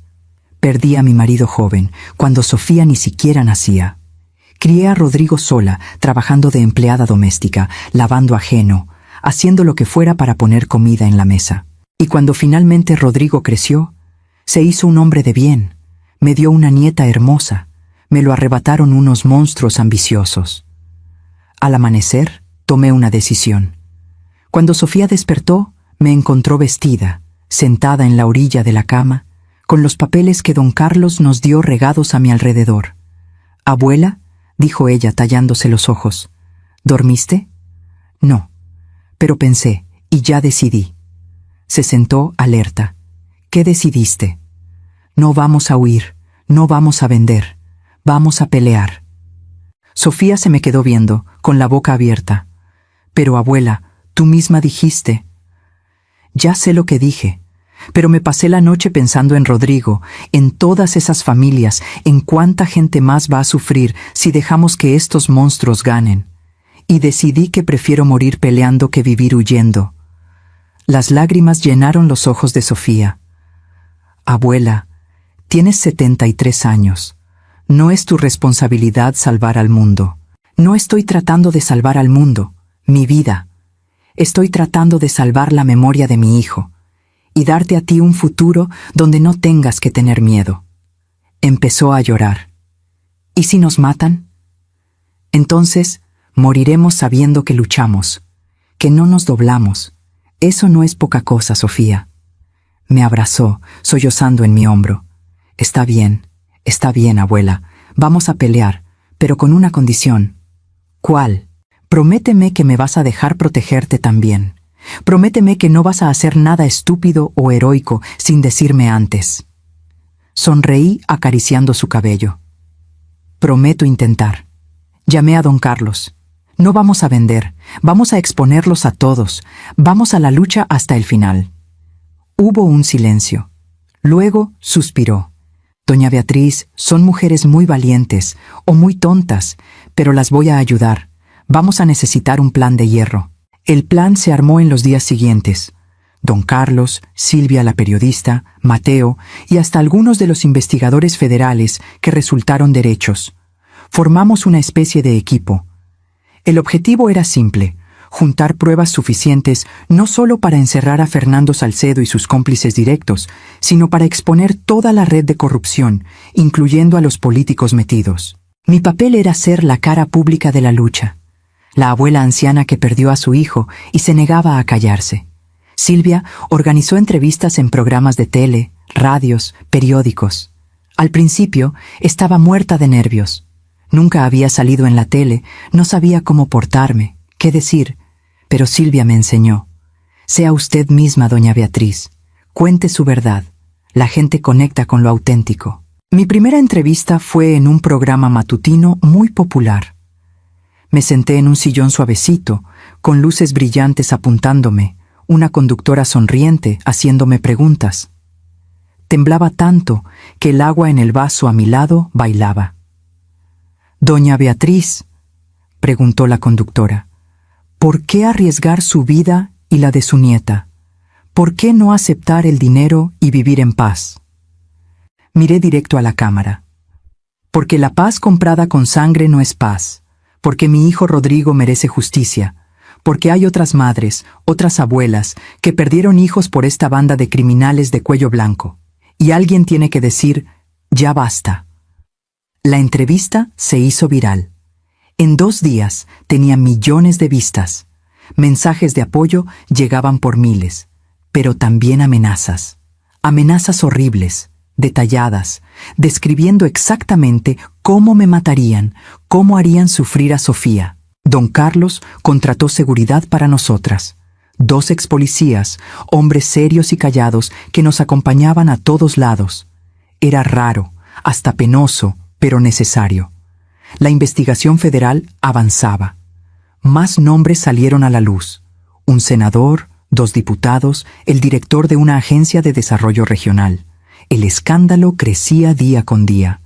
Perdí a mi marido joven, cuando Sofía ni siquiera nacía. Crié a Rodrigo sola, trabajando de empleada doméstica, lavando ajeno, haciendo lo que fuera para poner comida en la mesa. Y cuando finalmente Rodrigo creció, se hizo un hombre de bien. Me dio una nieta hermosa. Me lo arrebataron unos monstruos ambiciosos. Al amanecer, tomé una decisión. Cuando Sofía despertó, me encontró vestida, sentada en la orilla de la cama, con los papeles que don Carlos nos dio regados a mi alrededor. «Abuela», dijo ella tallándose los ojos, ¿Dormiste? No. Pero pensé, y ya decidí. Se sentó alerta. ¿Qué decidiste? No vamos a huir, no vamos a vender, vamos a pelear. Sofía se me quedó viendo, con la boca abierta. Pero abuela, tú misma dijiste. Ya sé lo que dije, pero me pasé la noche pensando en Rodrigo, en todas esas familias, en cuánta gente más va a sufrir si dejamos que estos monstruos ganen. Y decidí que prefiero morir peleando que vivir huyendo. Las lágrimas llenaron los ojos de Sofía. Abuela, tienes 73 años. No es tu responsabilidad salvar al mundo. No estoy tratando de salvar al mundo, mi vida. Estoy tratando de salvar la memoria de mi hijo y darte a ti un futuro donde no tengas que tener miedo. Empezó a llorar. ¿Y si nos matan? Entonces, moriremos sabiendo que luchamos, que no nos doblamos. Eso no es poca cosa, Sofía. Me abrazó, sollozando en mi hombro. Está bien, abuela. Vamos a pelear, pero con una condición. ¿Cuál? Prométeme que me vas a dejar protegerte también. Prométeme que no vas a hacer nada estúpido o heroico sin decirme antes. Sonreí acariciando su cabello. Prometo intentar. Llamé a don Carlos. No vamos a vender, vamos a exponerlos a todos, vamos a la lucha hasta el final. Hubo un silencio. Luego suspiró. Doña Beatriz, son mujeres muy valientes o muy tontas, pero las voy a ayudar. Vamos a necesitar un plan de hierro. El plan se armó en los días siguientes. Don Carlos, Silvia la periodista, Mateo y hasta algunos de los investigadores federales que resultaron derechos. Formamos una especie de equipo. El objetivo era simple: juntar pruebas suficientes no solo para encerrar a Fernando Salcedo y sus cómplices directos, sino para exponer toda la red de corrupción, incluyendo a los políticos metidos. Mi papel era ser la cara pública de la lucha, la abuela anciana que perdió a su hijo y se negaba a callarse. Silvia organizó entrevistas en programas de tele, radios, periódicos. Al principio estaba muerta de nervios. Nunca había salido en la tele, no sabía cómo portarme, qué decir, pero Silvia me enseñó. Sea usted misma, doña Beatriz. Cuente su verdad. La gente conecta con lo auténtico. Mi primera entrevista fue en un programa matutino muy popular. Me senté en un sillón suavecito, con luces brillantes apuntándome, una conductora sonriente haciéndome preguntas. Temblaba tanto que el agua en el vaso a mi lado bailaba. «Doña Beatriz», preguntó la conductora, ¿por qué arriesgar su vida y la de su nieta? ¿Por qué no aceptar el dinero y vivir en paz? Miré directo a la cámara. Porque la paz comprada con sangre no es paz. Porque mi hijo Rodrigo merece justicia. Porque hay otras madres, otras abuelas, que perdieron hijos por esta banda de criminales de cuello blanco. Y alguien tiene que decir, ya basta. La entrevista se hizo viral. En 2 días tenía millones de vistas. Mensajes de apoyo llegaban por miles, pero también amenazas. Amenazas horribles, detalladas, describiendo exactamente cómo me matarían, cómo harían sufrir a Sofía. Don Carlos contrató seguridad para nosotras. 2 expolicías, hombres serios y callados que nos acompañaban a todos lados. Era raro, hasta penoso, pero necesario. La investigación federal avanzaba. Más nombres salieron a la luz. Un senador, 2 diputados, el director de una agencia de desarrollo regional. El escándalo crecía día con día.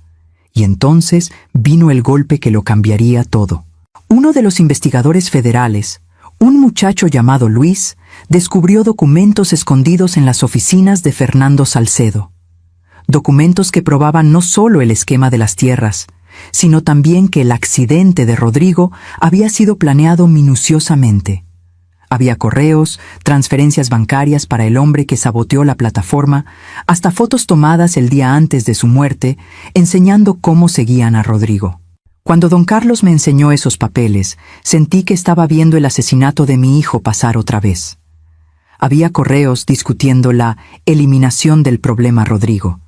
Y entonces vino el golpe que lo cambiaría todo. Uno de los investigadores federales, un muchacho llamado Luis, descubrió documentos escondidos en las oficinas de Fernando Salcedo. Documentos que probaban no solo el esquema de las tierras, sino también que el accidente de Rodrigo había sido planeado minuciosamente. Había correos, transferencias bancarias para el hombre que saboteó la plataforma, hasta fotos tomadas el día antes de su muerte, enseñando cómo seguían a Rodrigo. Cuando don Carlos me enseñó esos papeles, sentí que estaba viendo el asesinato de mi hijo pasar otra vez. Había correos discutiendo la eliminación del problema Rodrigo.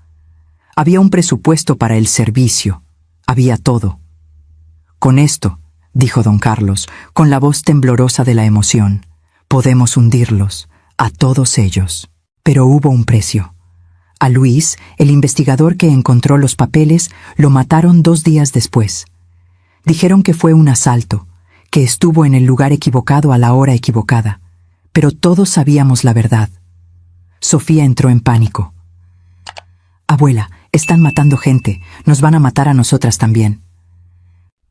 Había un presupuesto para el servicio. Había todo. Con esto, dijo don Carlos, con la voz temblorosa de la emoción. Podemos hundirlos, a todos ellos. Pero hubo un precio. A Luis, el investigador que encontró los papeles, lo mataron 2 días después. Dijeron que fue un asalto, que estuvo en el lugar equivocado a la hora equivocada. Pero todos sabíamos la verdad. Sofía entró en pánico. Abuela, están matando gente, nos van a matar a nosotras también.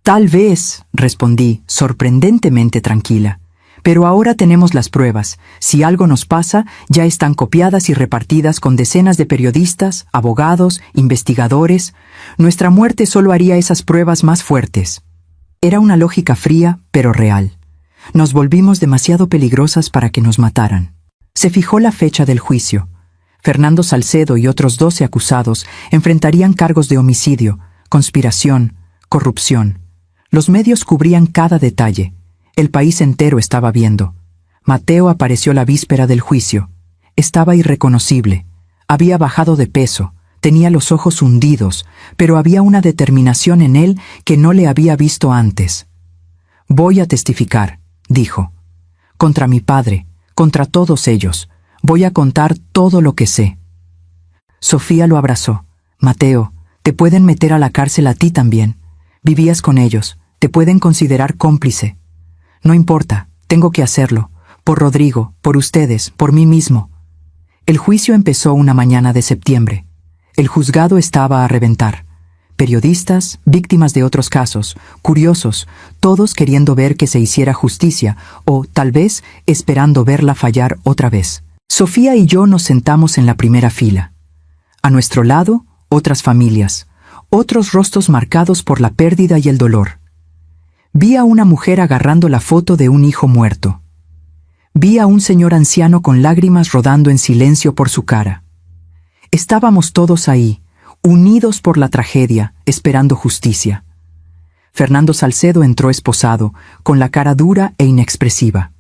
Tal vez, respondí, sorprendentemente tranquila. Pero ahora tenemos las pruebas. Si algo nos pasa, ya están copiadas y repartidas con decenas de periodistas, abogados, investigadores. Nuestra muerte solo haría esas pruebas más fuertes. Era una lógica fría, pero real. Nos volvimos demasiado peligrosas para que nos mataran. Se fijó la fecha del juicio. Fernando Salcedo y otros 12 acusados enfrentarían cargos de homicidio, conspiración, corrupción. Los medios cubrían cada detalle. El país entero estaba viendo. Mateo apareció la víspera del juicio. Estaba irreconocible. Había bajado de peso, tenía los ojos hundidos, pero había una determinación en él que no le había visto antes. Voy a testificar, dijo. Contra mi padre, contra todos ellos. Voy a contar todo lo que sé. Sofía lo abrazó. Mateo, te pueden meter a la cárcel a ti también. Vivías con ellos, te pueden considerar cómplice. No importa, tengo que hacerlo. Por Rodrigo, por ustedes, por mí mismo. El juicio empezó una mañana de septiembre. El juzgado estaba a reventar. Periodistas, víctimas de otros casos, curiosos, todos queriendo ver que se hiciera justicia, o, tal vez, esperando verla fallar otra vez. Sofía y yo nos sentamos en la primera fila. A nuestro lado, otras familias, otros rostros marcados por la pérdida y el dolor. Vi a una mujer agarrando la foto de un hijo muerto. Vi a un señor anciano con lágrimas rodando en silencio por su cara. Estábamos todos ahí, unidos por la tragedia, esperando justicia. Fernando Salcedo entró esposado, con la cara dura e inexpresiva.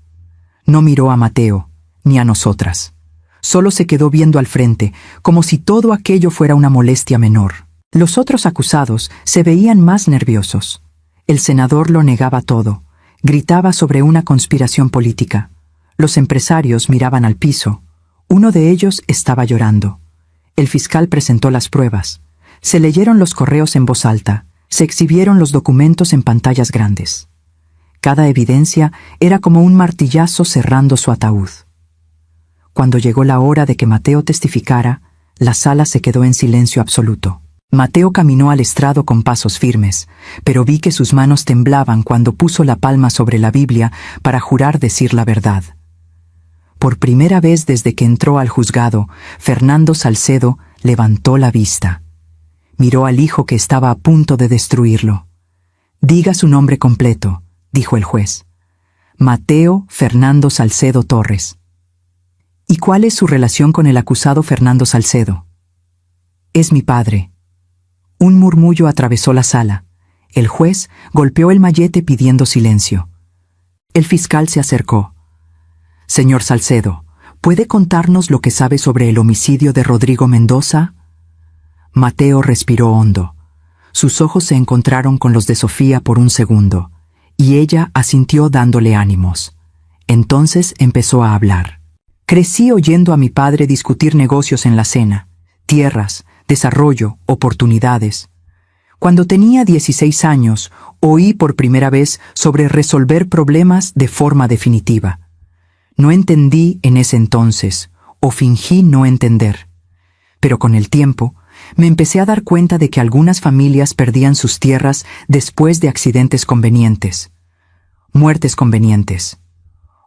No miró a Mateo, ni a nosotras. Solo se quedó viendo al frente, como si todo aquello fuera una molestia menor. Los otros acusados se veían más nerviosos. El senador lo negaba todo, gritaba sobre una conspiración política. Los empresarios miraban al piso. Uno de ellos estaba llorando. El fiscal presentó las pruebas. Se leyeron los correos en voz alta. Se exhibieron los documentos en pantallas grandes. Cada evidencia era como un martillazo cerrando su ataúd. Cuando llegó la hora de que Mateo testificara, la sala se quedó en silencio absoluto. Mateo caminó al estrado con pasos firmes, pero vi que sus manos temblaban cuando puso la palma sobre la Biblia para jurar decir la verdad. Por primera vez desde que entró al juzgado, Fernando Salcedo levantó la vista. Miró al hijo que estaba a punto de destruirlo. Diga su nombre completo, dijo el juez. Mateo Fernando Salcedo Torres. ¿Y cuál es su relación con el acusado Fernando Salcedo? Es mi padre. Un murmullo atravesó la sala. El juez golpeó el mallete pidiendo silencio. El fiscal se acercó. Señor Salcedo, ¿puede contarnos lo que sabe sobre el homicidio de Rodrigo Mendoza? Mateo respiró hondo. Sus ojos se encontraron con los de Sofía por un segundo, y ella asintió dándole ánimos. Entonces empezó a hablar. Crecí oyendo a mi padre discutir negocios en la cena, tierras, desarrollo, oportunidades. Cuando tenía 16 años, oí por primera vez sobre resolver problemas de forma definitiva. No entendí en ese entonces, o fingí no entender. Pero con el tiempo, me empecé a dar cuenta de que algunas familias perdían sus tierras después de accidentes convenientes. Muertes convenientes.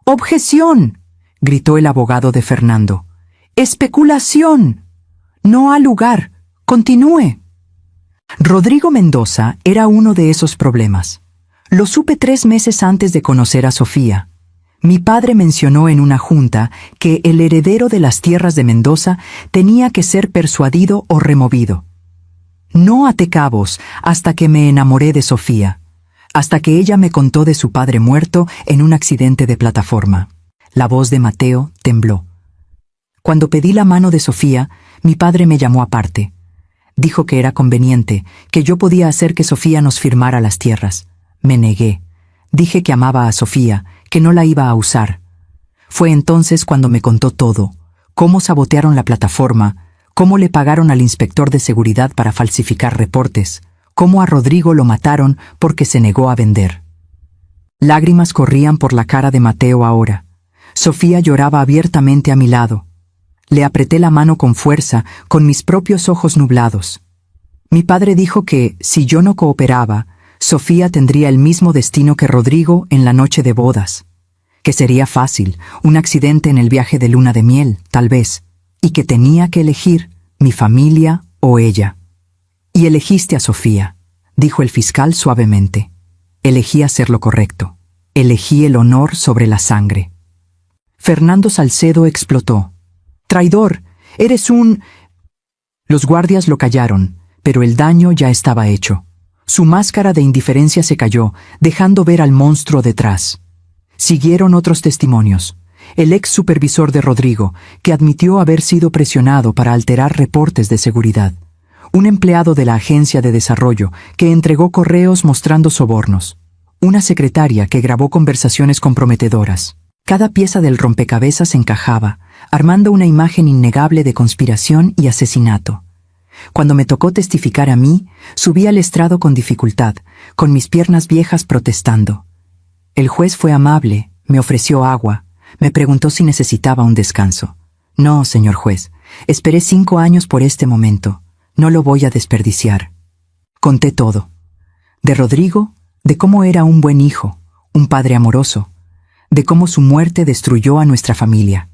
¡Objeción!, gritó el abogado de Fernando. ¡Especulación! No ha lugar. Continúe. Rodrigo Mendoza era uno de esos problemas. Lo supe 3 meses antes de conocer a Sofía. Mi padre mencionó en una junta que el heredero de las tierras de Mendoza tenía que ser persuadido o removido. No até cabos hasta que me enamoré de Sofía, hasta que ella me contó de su padre muerto en un accidente de plataforma. La voz de Mateo tembló. Cuando pedí la mano de Sofía, mi padre me llamó aparte. Dijo que era conveniente, que yo podía hacer que Sofía nos firmara las tierras. Me negué. Dije que amaba a Sofía, que no la iba a usar. Fue entonces cuando me contó todo, cómo sabotearon la plataforma, cómo le pagaron al inspector de seguridad para falsificar reportes, cómo a Rodrigo lo mataron porque se negó a vender. Lágrimas corrían por la cara de Mateo ahora. Sofía lloraba abiertamente a mi lado. Le apreté la mano con fuerza, con mis propios ojos nublados. Mi padre dijo que, si yo no cooperaba, Sofía tendría el mismo destino que Rodrigo en la noche de bodas. Que sería fácil, un accidente en el viaje de luna de miel, tal vez, y que tenía que elegir mi familia o ella. Y elegiste a Sofía, dijo el fiscal suavemente. Elegí hacer lo correcto. Elegí el honor sobre la sangre. Fernando Salcedo explotó. «¡Traidor! ¡Eres un...!». Los guardias lo callaron, pero el daño ya estaba hecho. Su máscara de indiferencia se cayó, dejando ver al monstruo detrás. Siguieron otros testimonios. El ex supervisor de Rodrigo, que admitió haber sido presionado para alterar reportes de seguridad. Un empleado de la agencia de desarrollo, que entregó correos mostrando sobornos. Una secretaria que grabó conversaciones comprometedoras. Cada pieza del rompecabezas encajaba, armando una imagen innegable de conspiración y asesinato. Cuando me tocó testificar a mí, subí al estrado con dificultad, con mis piernas viejas protestando. El juez fue amable, me ofreció agua, me preguntó si necesitaba un descanso. «No, señor juez, esperé 5 años por este momento, no lo voy a desperdiciar». Conté todo. De Rodrigo, de cómo era un buen hijo, un padre amoroso, de cómo su muerte destruyó a nuestra familia,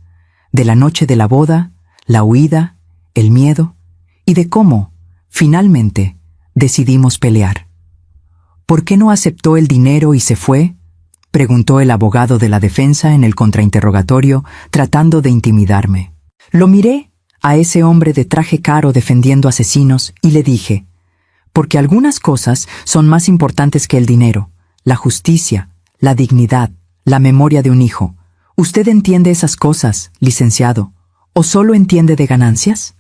de la noche de la boda, la huida, el miedo, y de cómo, finalmente, decidimos pelear. «¿Por qué no aceptó el dinero y se fue?», preguntó el abogado de la defensa en el contrainterrogatorio, tratando de intimidarme. Lo miré a ese hombre de traje caro defendiendo asesinos y le dije, «Porque algunas cosas son más importantes que el dinero, la justicia, la dignidad, la memoria de un hijo. ¿Usted entiende esas cosas, licenciado, o solo entiende de ganancias?».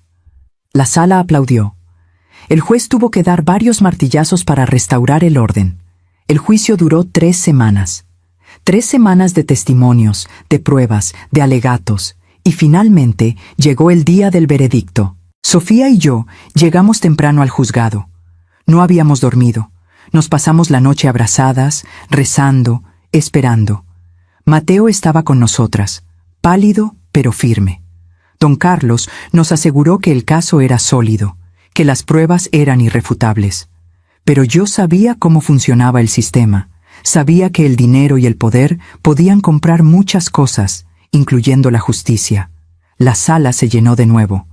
La sala aplaudió. El juez tuvo que dar varios martillazos para restaurar el orden. El juicio duró 3 semanas. 3 semanas de testimonios, de pruebas, de alegatos, y finalmente llegó el día del veredicto. Sofía y yo llegamos temprano al juzgado. No habíamos dormido. Nos pasamos la noche abrazadas, rezando, esperando. Mateo estaba con nosotras, pálido pero firme. Don Carlos nos aseguró que el caso era sólido, que las pruebas eran irrefutables. Pero yo sabía cómo funcionaba el sistema. Sabía que el dinero y el poder podían comprar muchas cosas, incluyendo la justicia. La sala se llenó de nuevo.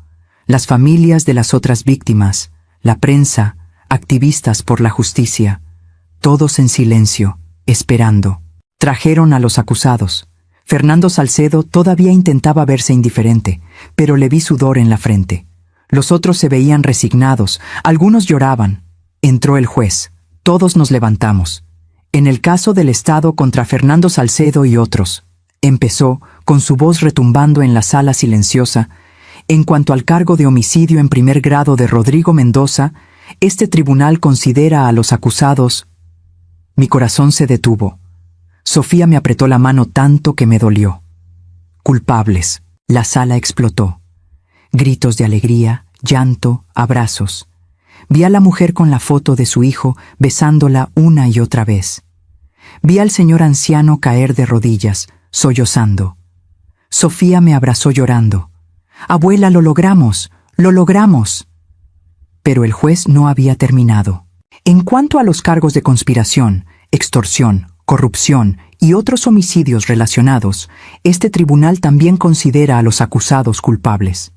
Las familias de las otras víctimas, la prensa, activistas por la justicia, todos en silencio, esperando. Trajeron a los acusados. Fernando Salcedo todavía intentaba verse indiferente, pero le vi sudor en la frente. Los otros se veían resignados, algunos lloraban. Entró el juez. Todos nos levantamos. En el caso del Estado contra Fernando Salcedo y otros, empezó, con su voz retumbando en la sala silenciosa, en cuanto al cargo de homicidio en primer grado de Rodrigo Mendoza, este tribunal considera a los acusados. Mi corazón se detuvo. Sofía me apretó la mano tanto que me dolió. Culpables. La sala explotó. Gritos de alegría, llanto, abrazos. Vi a la mujer con la foto de su hijo besándola una y otra vez. Vi al señor anciano caer de rodillas, sollozando. Sofía me abrazó llorando. «Abuela, lo logramos, lo logramos». Pero el juez no había terminado. En cuanto a los cargos de conspiración, extorsión, corrupción y otros homicidios relacionados, este tribunal también considera a los acusados culpables.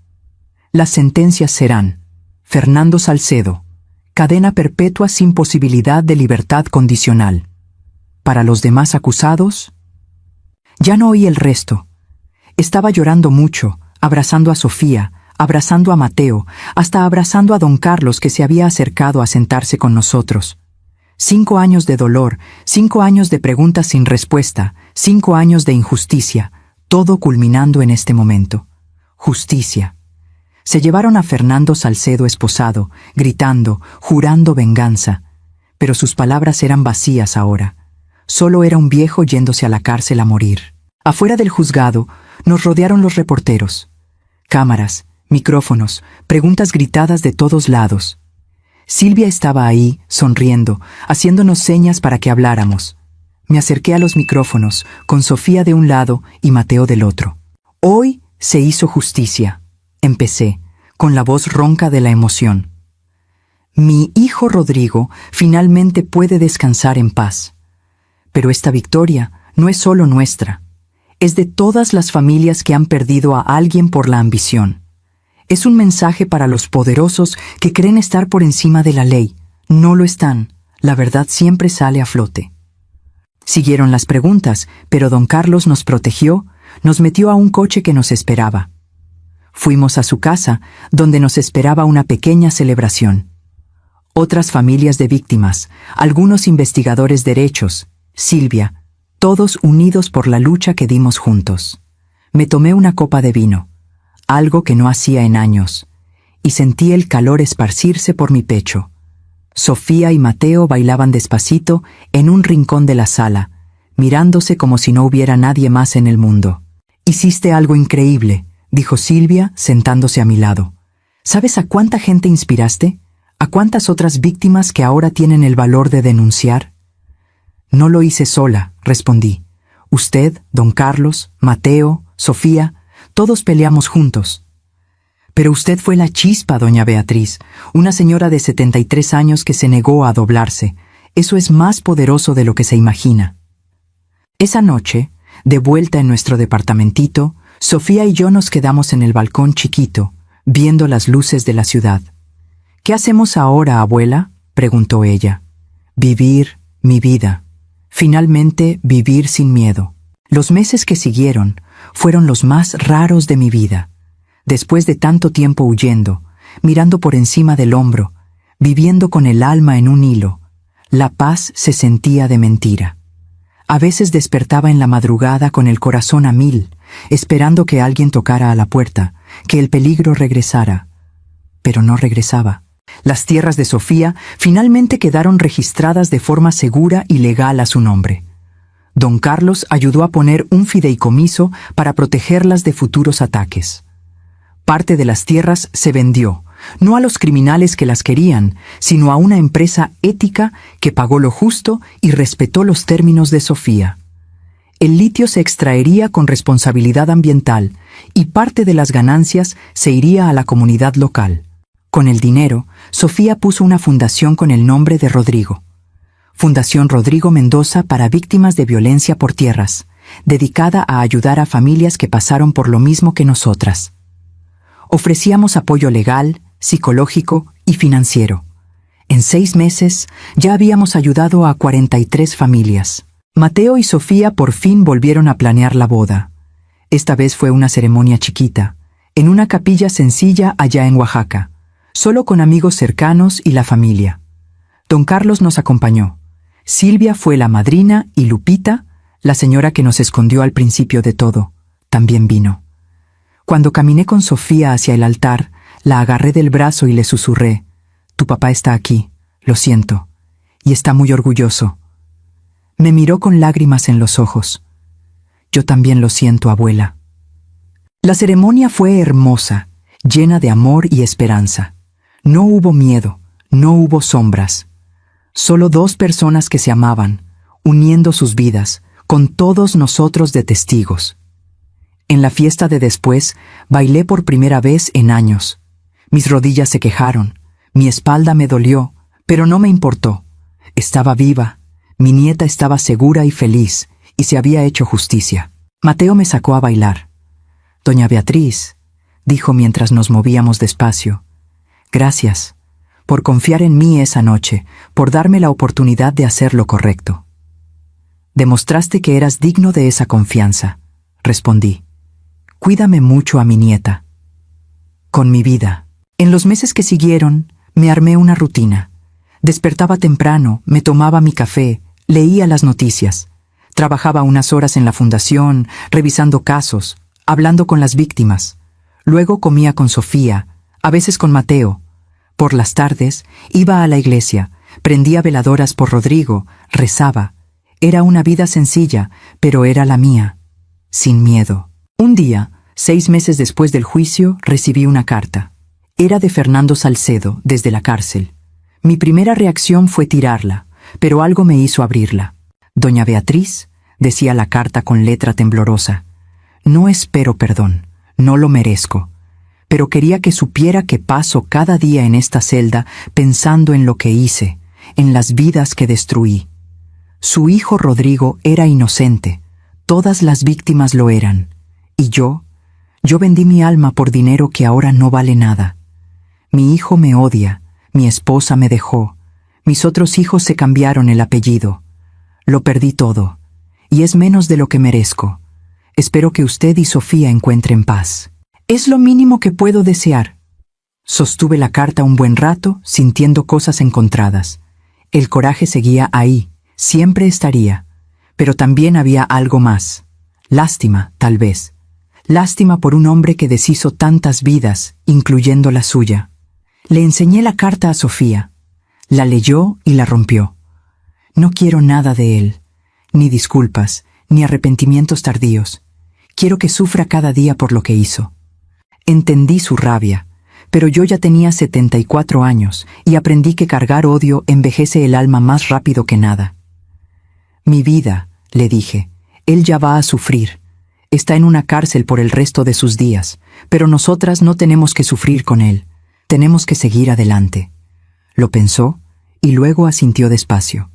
Las sentencias serán: Fernando Salcedo, cadena perpetua sin posibilidad de libertad condicional. Para los demás acusados, ya no oí el resto. Estaba llorando mucho, abrazando a Sofía, abrazando a Mateo, hasta abrazando a don Carlos, que se había acercado a sentarse con nosotros. 5 años de dolor, 5 años de preguntas sin respuesta, 5 años de injusticia, todo culminando en este momento. Justicia. Se llevaron a Fernando Salcedo esposado, gritando, jurando venganza, pero sus palabras eran vacías ahora. Solo era un viejo yéndose a la cárcel a morir. Afuera del juzgado, nos rodearon los reporteros. Cámaras, micrófonos, preguntas gritadas de todos lados. Silvia estaba ahí, sonriendo, haciéndonos señas para que habláramos. Me acerqué a los micrófonos, con Sofía de un lado y Mateo del otro. Hoy se hizo justicia. Empecé, con la voz ronca de la emoción. Mi hijo Rodrigo finalmente puede descansar en paz. Pero esta victoria no es solo nuestra. Es de todas las familias que han perdido a alguien por la ambición. Es un mensaje para los poderosos que creen estar por encima de la ley. No lo están. La verdad siempre sale a flote. Siguieron las preguntas, pero don Carlos nos protegió, nos metió a un coche que nos esperaba. Fuimos a su casa, donde nos esperaba una pequeña celebración. Otras familias de víctimas, algunos investigadores derechos, Silvia, todos unidos por la lucha que dimos juntos. Me tomé una copa de vino, algo que no hacía en años, y sentí el calor esparcirse por mi pecho. Sofía y Mateo bailaban despacito en un rincón de la sala, mirándose como si no hubiera nadie más en el mundo. «Hiciste algo increíble», dijo Silvia, sentándose a mi lado. «¿Sabes a cuánta gente inspiraste? ¿A cuántas otras víctimas que ahora tienen el valor de denunciar?» «No lo hice sola», respondí. «Usted, don Carlos, Mateo, Sofía, todos peleamos juntos». «Pero usted fue la chispa, doña Beatriz, una señora de 73 años que se negó a doblarse. Eso es más poderoso de lo que se imagina». Esa noche, de vuelta en nuestro departamentito, Sofía y yo nos quedamos en el balcón chiquito, viendo las luces de la ciudad. «¿Qué hacemos ahora, abuela?», preguntó ella. «Vivir mi vida. Finalmente vivir sin miedo». Los meses que siguieron fueron los más raros de mi vida. Después de tanto tiempo huyendo, mirando por encima del hombro, viviendo con el alma en un hilo, la paz se sentía de mentira. A veces despertaba en la madrugada con el corazón a 1000, esperando que alguien tocara a la puerta, que el peligro regresara. Pero no regresaba. Las tierras de Sofía finalmente quedaron registradas de forma segura y legal a su nombre. Don Carlos ayudó a poner un fideicomiso para protegerlas de futuros ataques. Parte de las tierras se vendió, no a los criminales que las querían, sino a una empresa ética que pagó lo justo y respetó los términos de Sofía. El litio se extraería con responsabilidad ambiental y parte de las ganancias se iría a la comunidad local. Con el dinero, Sofía puso una fundación con el nombre de Rodrigo. Fundación Rodrigo Mendoza para víctimas de violencia por tierras, dedicada a ayudar a familias que pasaron por lo mismo que nosotras. Ofrecíamos apoyo legal, psicológico y financiero. En 6 meses ya habíamos ayudado a 43 familias. Mateo y Sofía por fin volvieron a planear la boda. Esta vez fue una ceremonia chiquita, en una capilla sencilla allá en Oaxaca, solo con amigos cercanos y la familia. Don Carlos nos acompañó. Silvia fue la madrina y Lupita, la señora que nos escondió al principio de todo, también vino. Cuando caminé con Sofía hacia el altar, la agarré del brazo y le susurré: «Tu papá está aquí, lo siento, y está muy orgulloso». Me miró con lágrimas en los ojos. «Yo también lo siento, abuela». La ceremonia fue hermosa, llena de amor y esperanza. No hubo miedo, no hubo sombras. Solo 2 personas que se amaban, uniendo sus vidas, con todos nosotros de testigos. En la fiesta de después, bailé por primera vez en años. Mis rodillas se quejaron, mi espalda me dolió, pero no me importó. Estaba viva, mi nieta estaba segura y feliz, y se había hecho justicia. Mateo me sacó a bailar. «Doña Beatriz», dijo mientras nos movíamos despacio, «gracias por confiar en mí esa noche, por darme la oportunidad de hacer lo correcto». «Demostraste que eras digno de esa confianza», respondí. «Cuídame mucho a mi nieta». «Con mi vida». En los meses que siguieron, me armé una rutina. Despertaba temprano, me tomaba mi café, leía las noticias. Trabajaba unas horas en la fundación, revisando casos, hablando con las víctimas. Luego comía con Sofía, a veces con Mateo. Por las tardes, iba a la iglesia, prendía veladoras por Rodrigo, rezaba. Era una vida sencilla, pero era la mía, sin miedo. Un día, 6 meses después del juicio, recibí una carta. Era de Fernando Salcedo, desde la cárcel. Mi primera reacción fue tirarla, pero algo me hizo abrirla. Doña Beatriz, decía la carta con letra temblorosa, no espero perdón, no lo merezco, pero quería que supiera que paso cada día en esta celda pensando en lo que hice, en las vidas que destruí. Su hijo Rodrigo era inocente, todas las víctimas lo eran, y yo vendí mi alma por dinero que ahora no vale nada. Mi hijo me odia, mi esposa me dejó, mis otros hijos se cambiaron el apellido. Lo perdí todo, y es menos de lo que merezco. Espero que usted y Sofía encuentren paz. Es lo mínimo que puedo desear. Sostuve la carta un buen rato, sintiendo cosas encontradas. El coraje seguía ahí, siempre estaría. Pero también había algo más. Lástima, tal vez. Lástima por un hombre que deshizo tantas vidas, incluyendo la suya. Le enseñé la carta a Sofía. La leyó y la rompió. No quiero nada de él, ni disculpas, ni arrepentimientos tardíos. Quiero que sufra cada día por lo que hizo. Entendí su rabia, pero yo ya tenía 74 años y aprendí que cargar odio envejece el alma más rápido que nada. Mi vida, le dije, él ya va a sufrir. Está en una cárcel por el resto de sus días, pero nosotras no tenemos que sufrir con él. Tenemos que seguir adelante. Lo pensó y luego asintió despacio.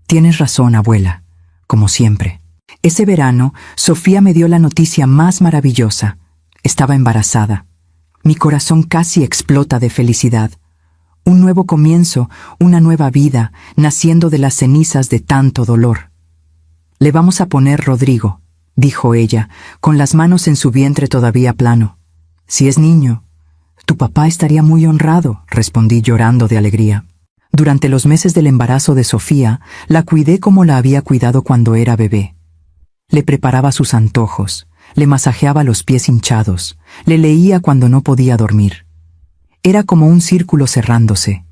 Tienes razón, abuela, como siempre. Ese verano, Sofía me dio la noticia más maravillosa. Estaba embarazada. Mi corazón casi explota de felicidad. Un nuevo comienzo, una nueva vida, naciendo de las cenizas de tanto dolor. Le vamos a poner Rodrigo, dijo ella, con las manos en su vientre todavía plano. Si es niño, tu papá estaría muy honrado, respondí llorando de alegría. Durante los meses del embarazo de Sofía, la cuidé como la había cuidado cuando era bebé. Le preparaba sus antojos, le masajeaba los pies hinchados, le leía cuando no podía dormir. Era como un círculo cerrándose.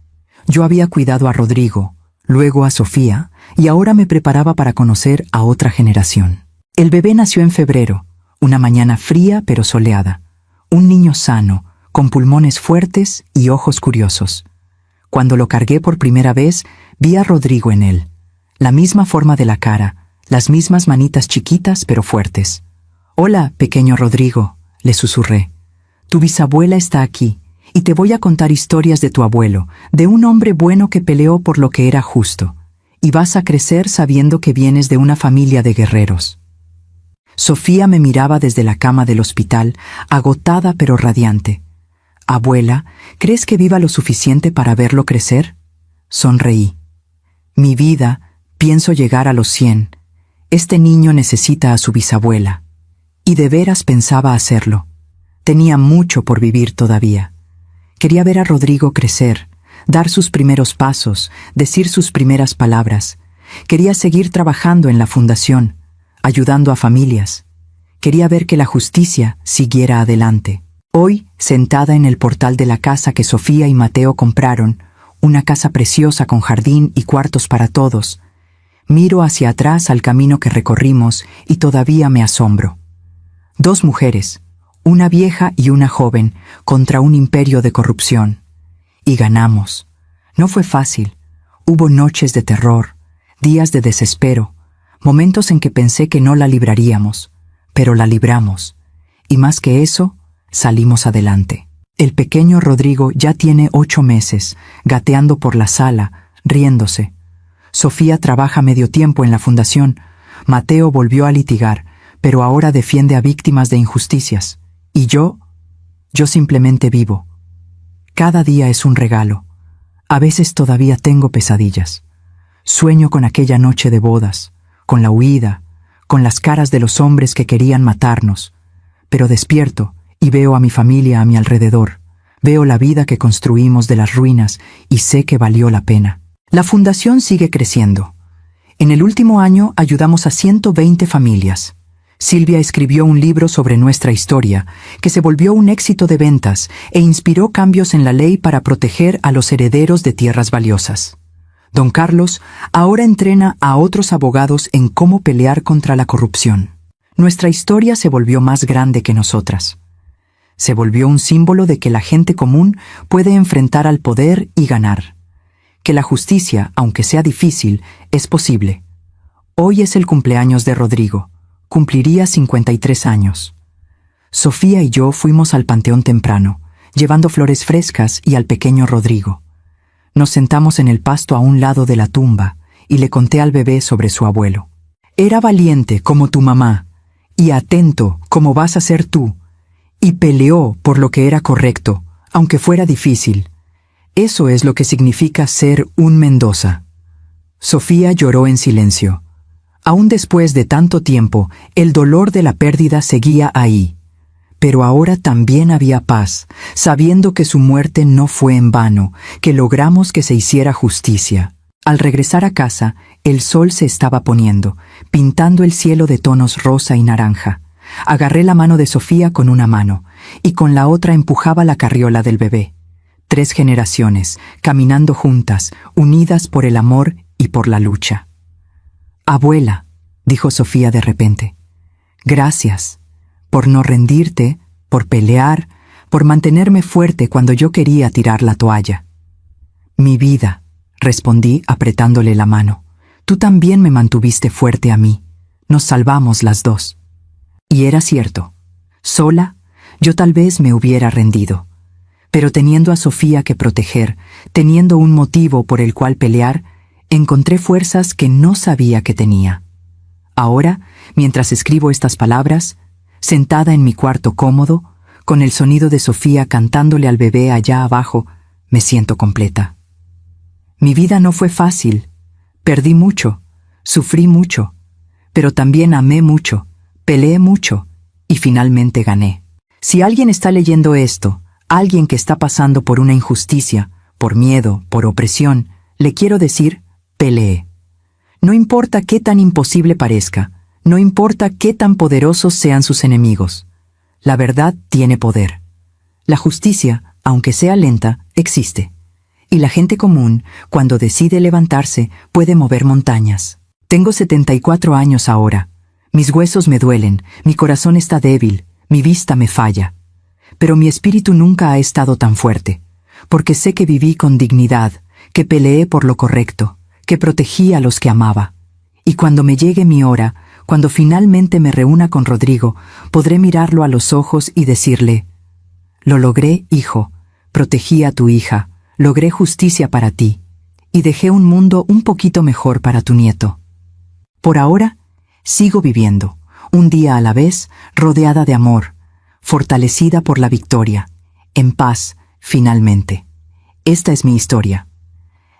Yo había cuidado a Rodrigo, luego a Sofía, y ahora me preparaba para conocer a otra generación. El bebé nació en febrero, una mañana fría pero soleada. Un niño sano, con pulmones fuertes y ojos curiosos. Cuando lo cargué por primera vez, vi a Rodrigo en él. La misma forma de la cara, las mismas manitas chiquitas pero fuertes. «Hola, pequeño Rodrigo», le susurré. «Tu bisabuela está aquí, y te voy a contar historias de tu abuelo, de un hombre bueno que peleó por lo que era justo, y vas a crecer sabiendo que vienes de una familia de guerreros». Sofía me miraba desde la cama del hospital, agotada pero radiante. «Abuela, ¿crees que viva lo suficiente para verlo crecer?» Sonreí. «Mi vida, pienso llegar a los 100. Este niño necesita a su bisabuela». Y de veras pensaba hacerlo. Tenía mucho por vivir todavía. Quería ver a Rodrigo crecer, dar sus primeros pasos, decir sus primeras palabras. Quería seguir trabajando en la fundación, ayudando a familias. Quería ver que la justicia siguiera adelante. Hoy, sentada en el portal de la casa que Sofía y Mateo compraron, una casa preciosa con jardín y cuartos para todos, miro hacia atrás al camino que recorrimos y todavía me asombro. 2 mujeres, una vieja y una joven, contra un imperio de corrupción. Y ganamos. No fue fácil. Hubo noches de terror, días de desespero, momentos en que pensé que no la libraríamos, pero la libramos. Y más que eso, salimos adelante. El pequeño Rodrigo ya tiene 8 meses, gateando por la sala, riéndose. Sofía trabaja medio tiempo en la fundación. Mateo volvió a litigar, pero ahora defiende a víctimas de injusticias. Y yo simplemente vivo. Cada día es un regalo. A veces todavía tengo pesadillas. Sueño con aquella noche de bodas, con la huida, con las caras de los hombres que querían matarnos. Pero despierto y veo a mi familia a mi alrededor. Veo la vida que construimos de las ruinas y sé que valió la pena. La fundación sigue creciendo. En el último año ayudamos a 120 familias. Silvia escribió un libro sobre nuestra historia, que se volvió un éxito de ventas e inspiró cambios en la ley para proteger a los herederos de tierras valiosas. Don Carlos ahora entrena a otros abogados en cómo pelear contra la corrupción. Nuestra historia se volvió más grande que nosotras. Se volvió un símbolo de que la gente común puede enfrentar al poder y ganar. Que la justicia, aunque sea difícil, es posible. Hoy es el cumpleaños de Rodrigo. Cumpliría 53 años. Sofía y yo fuimos al panteón temprano, llevando flores frescas y al pequeño Rodrigo. Nos sentamos en el pasto a un lado de la tumba y le conté al bebé sobre su abuelo. Era valiente como tu mamá, y atento como vas a ser tú, y peleó por lo que era correcto, aunque fuera difícil. Eso es lo que significa ser un Mendoza. Sofía lloró en silencio. Aún después de tanto tiempo, el dolor de la pérdida seguía ahí. Pero ahora también había paz, sabiendo que su muerte no fue en vano, que logramos que se hiciera justicia. Al regresar a casa, el sol se estaba poniendo, pintando el cielo de tonos rosa y naranja. Agarré la mano de Sofía con una mano, y con la otra empujaba la carriola del bebé. 3 generaciones, caminando juntas, unidas por el amor y por la lucha. «Abuela», dijo Sofía de repente, «gracias por no rendirte, por pelear, por mantenerme fuerte cuando yo quería tirar la toalla». «Mi vida», respondí apretándole la mano, «tú también me mantuviste fuerte a mí. Nos salvamos las dos». Y era cierto. Sola, yo tal vez me hubiera rendido. Pero teniendo a Sofía que proteger, teniendo un motivo por el cual pelear, encontré fuerzas que no sabía que tenía. Ahora, mientras escribo estas palabras, sentada en mi cuarto cómodo, con el sonido de Sofía cantándole al bebé allá abajo, me siento completa. Mi vida no fue fácil. Perdí mucho, sufrí mucho, pero también amé mucho, peleé mucho y finalmente gané. Si alguien está leyendo esto, alguien que está pasando por una injusticia, por miedo, por opresión, le quiero decir, pelee. No importa qué tan imposible parezca, no importa qué tan poderosos sean sus enemigos. La verdad tiene poder. La justicia, aunque sea lenta, existe. Y la gente común, cuando decide levantarse, puede mover montañas. Tengo 74 años ahora. Mis huesos me duelen, mi corazón está débil, mi vista me falla. Pero mi espíritu nunca ha estado tan fuerte, porque sé que viví con dignidad, que peleé por lo correcto, que protegí a los que amaba. Y cuando me llegue mi hora, cuando finalmente me reúna con Rodrigo, podré mirarlo a los ojos y decirle, «Lo logré, hijo, protegí a tu hija, logré justicia para ti, y dejé un mundo un poquito mejor para tu nieto». Por ahora, sigo viviendo, un día a la vez, rodeada de amor, fortalecida por la victoria, en paz, finalmente. Esta es mi historia.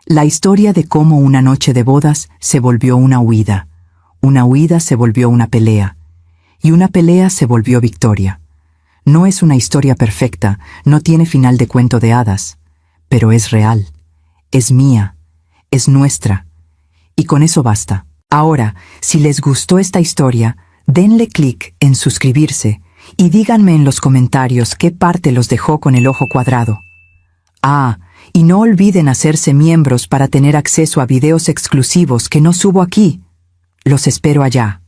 La historia de cómo una noche de bodas se volvió una huida se volvió una pelea, y una pelea se volvió victoria. No es una historia perfecta, no tiene final de cuento de hadas, pero es real, es mía, es nuestra, y con eso basta. Ahora, si les gustó esta historia, denle clic en suscribirse y díganme en los comentarios qué parte los dejó con el ojo cuadrado. Ah, y no olviden hacerse miembros para tener acceso a videos exclusivos que no subo aquí. Los espero allá.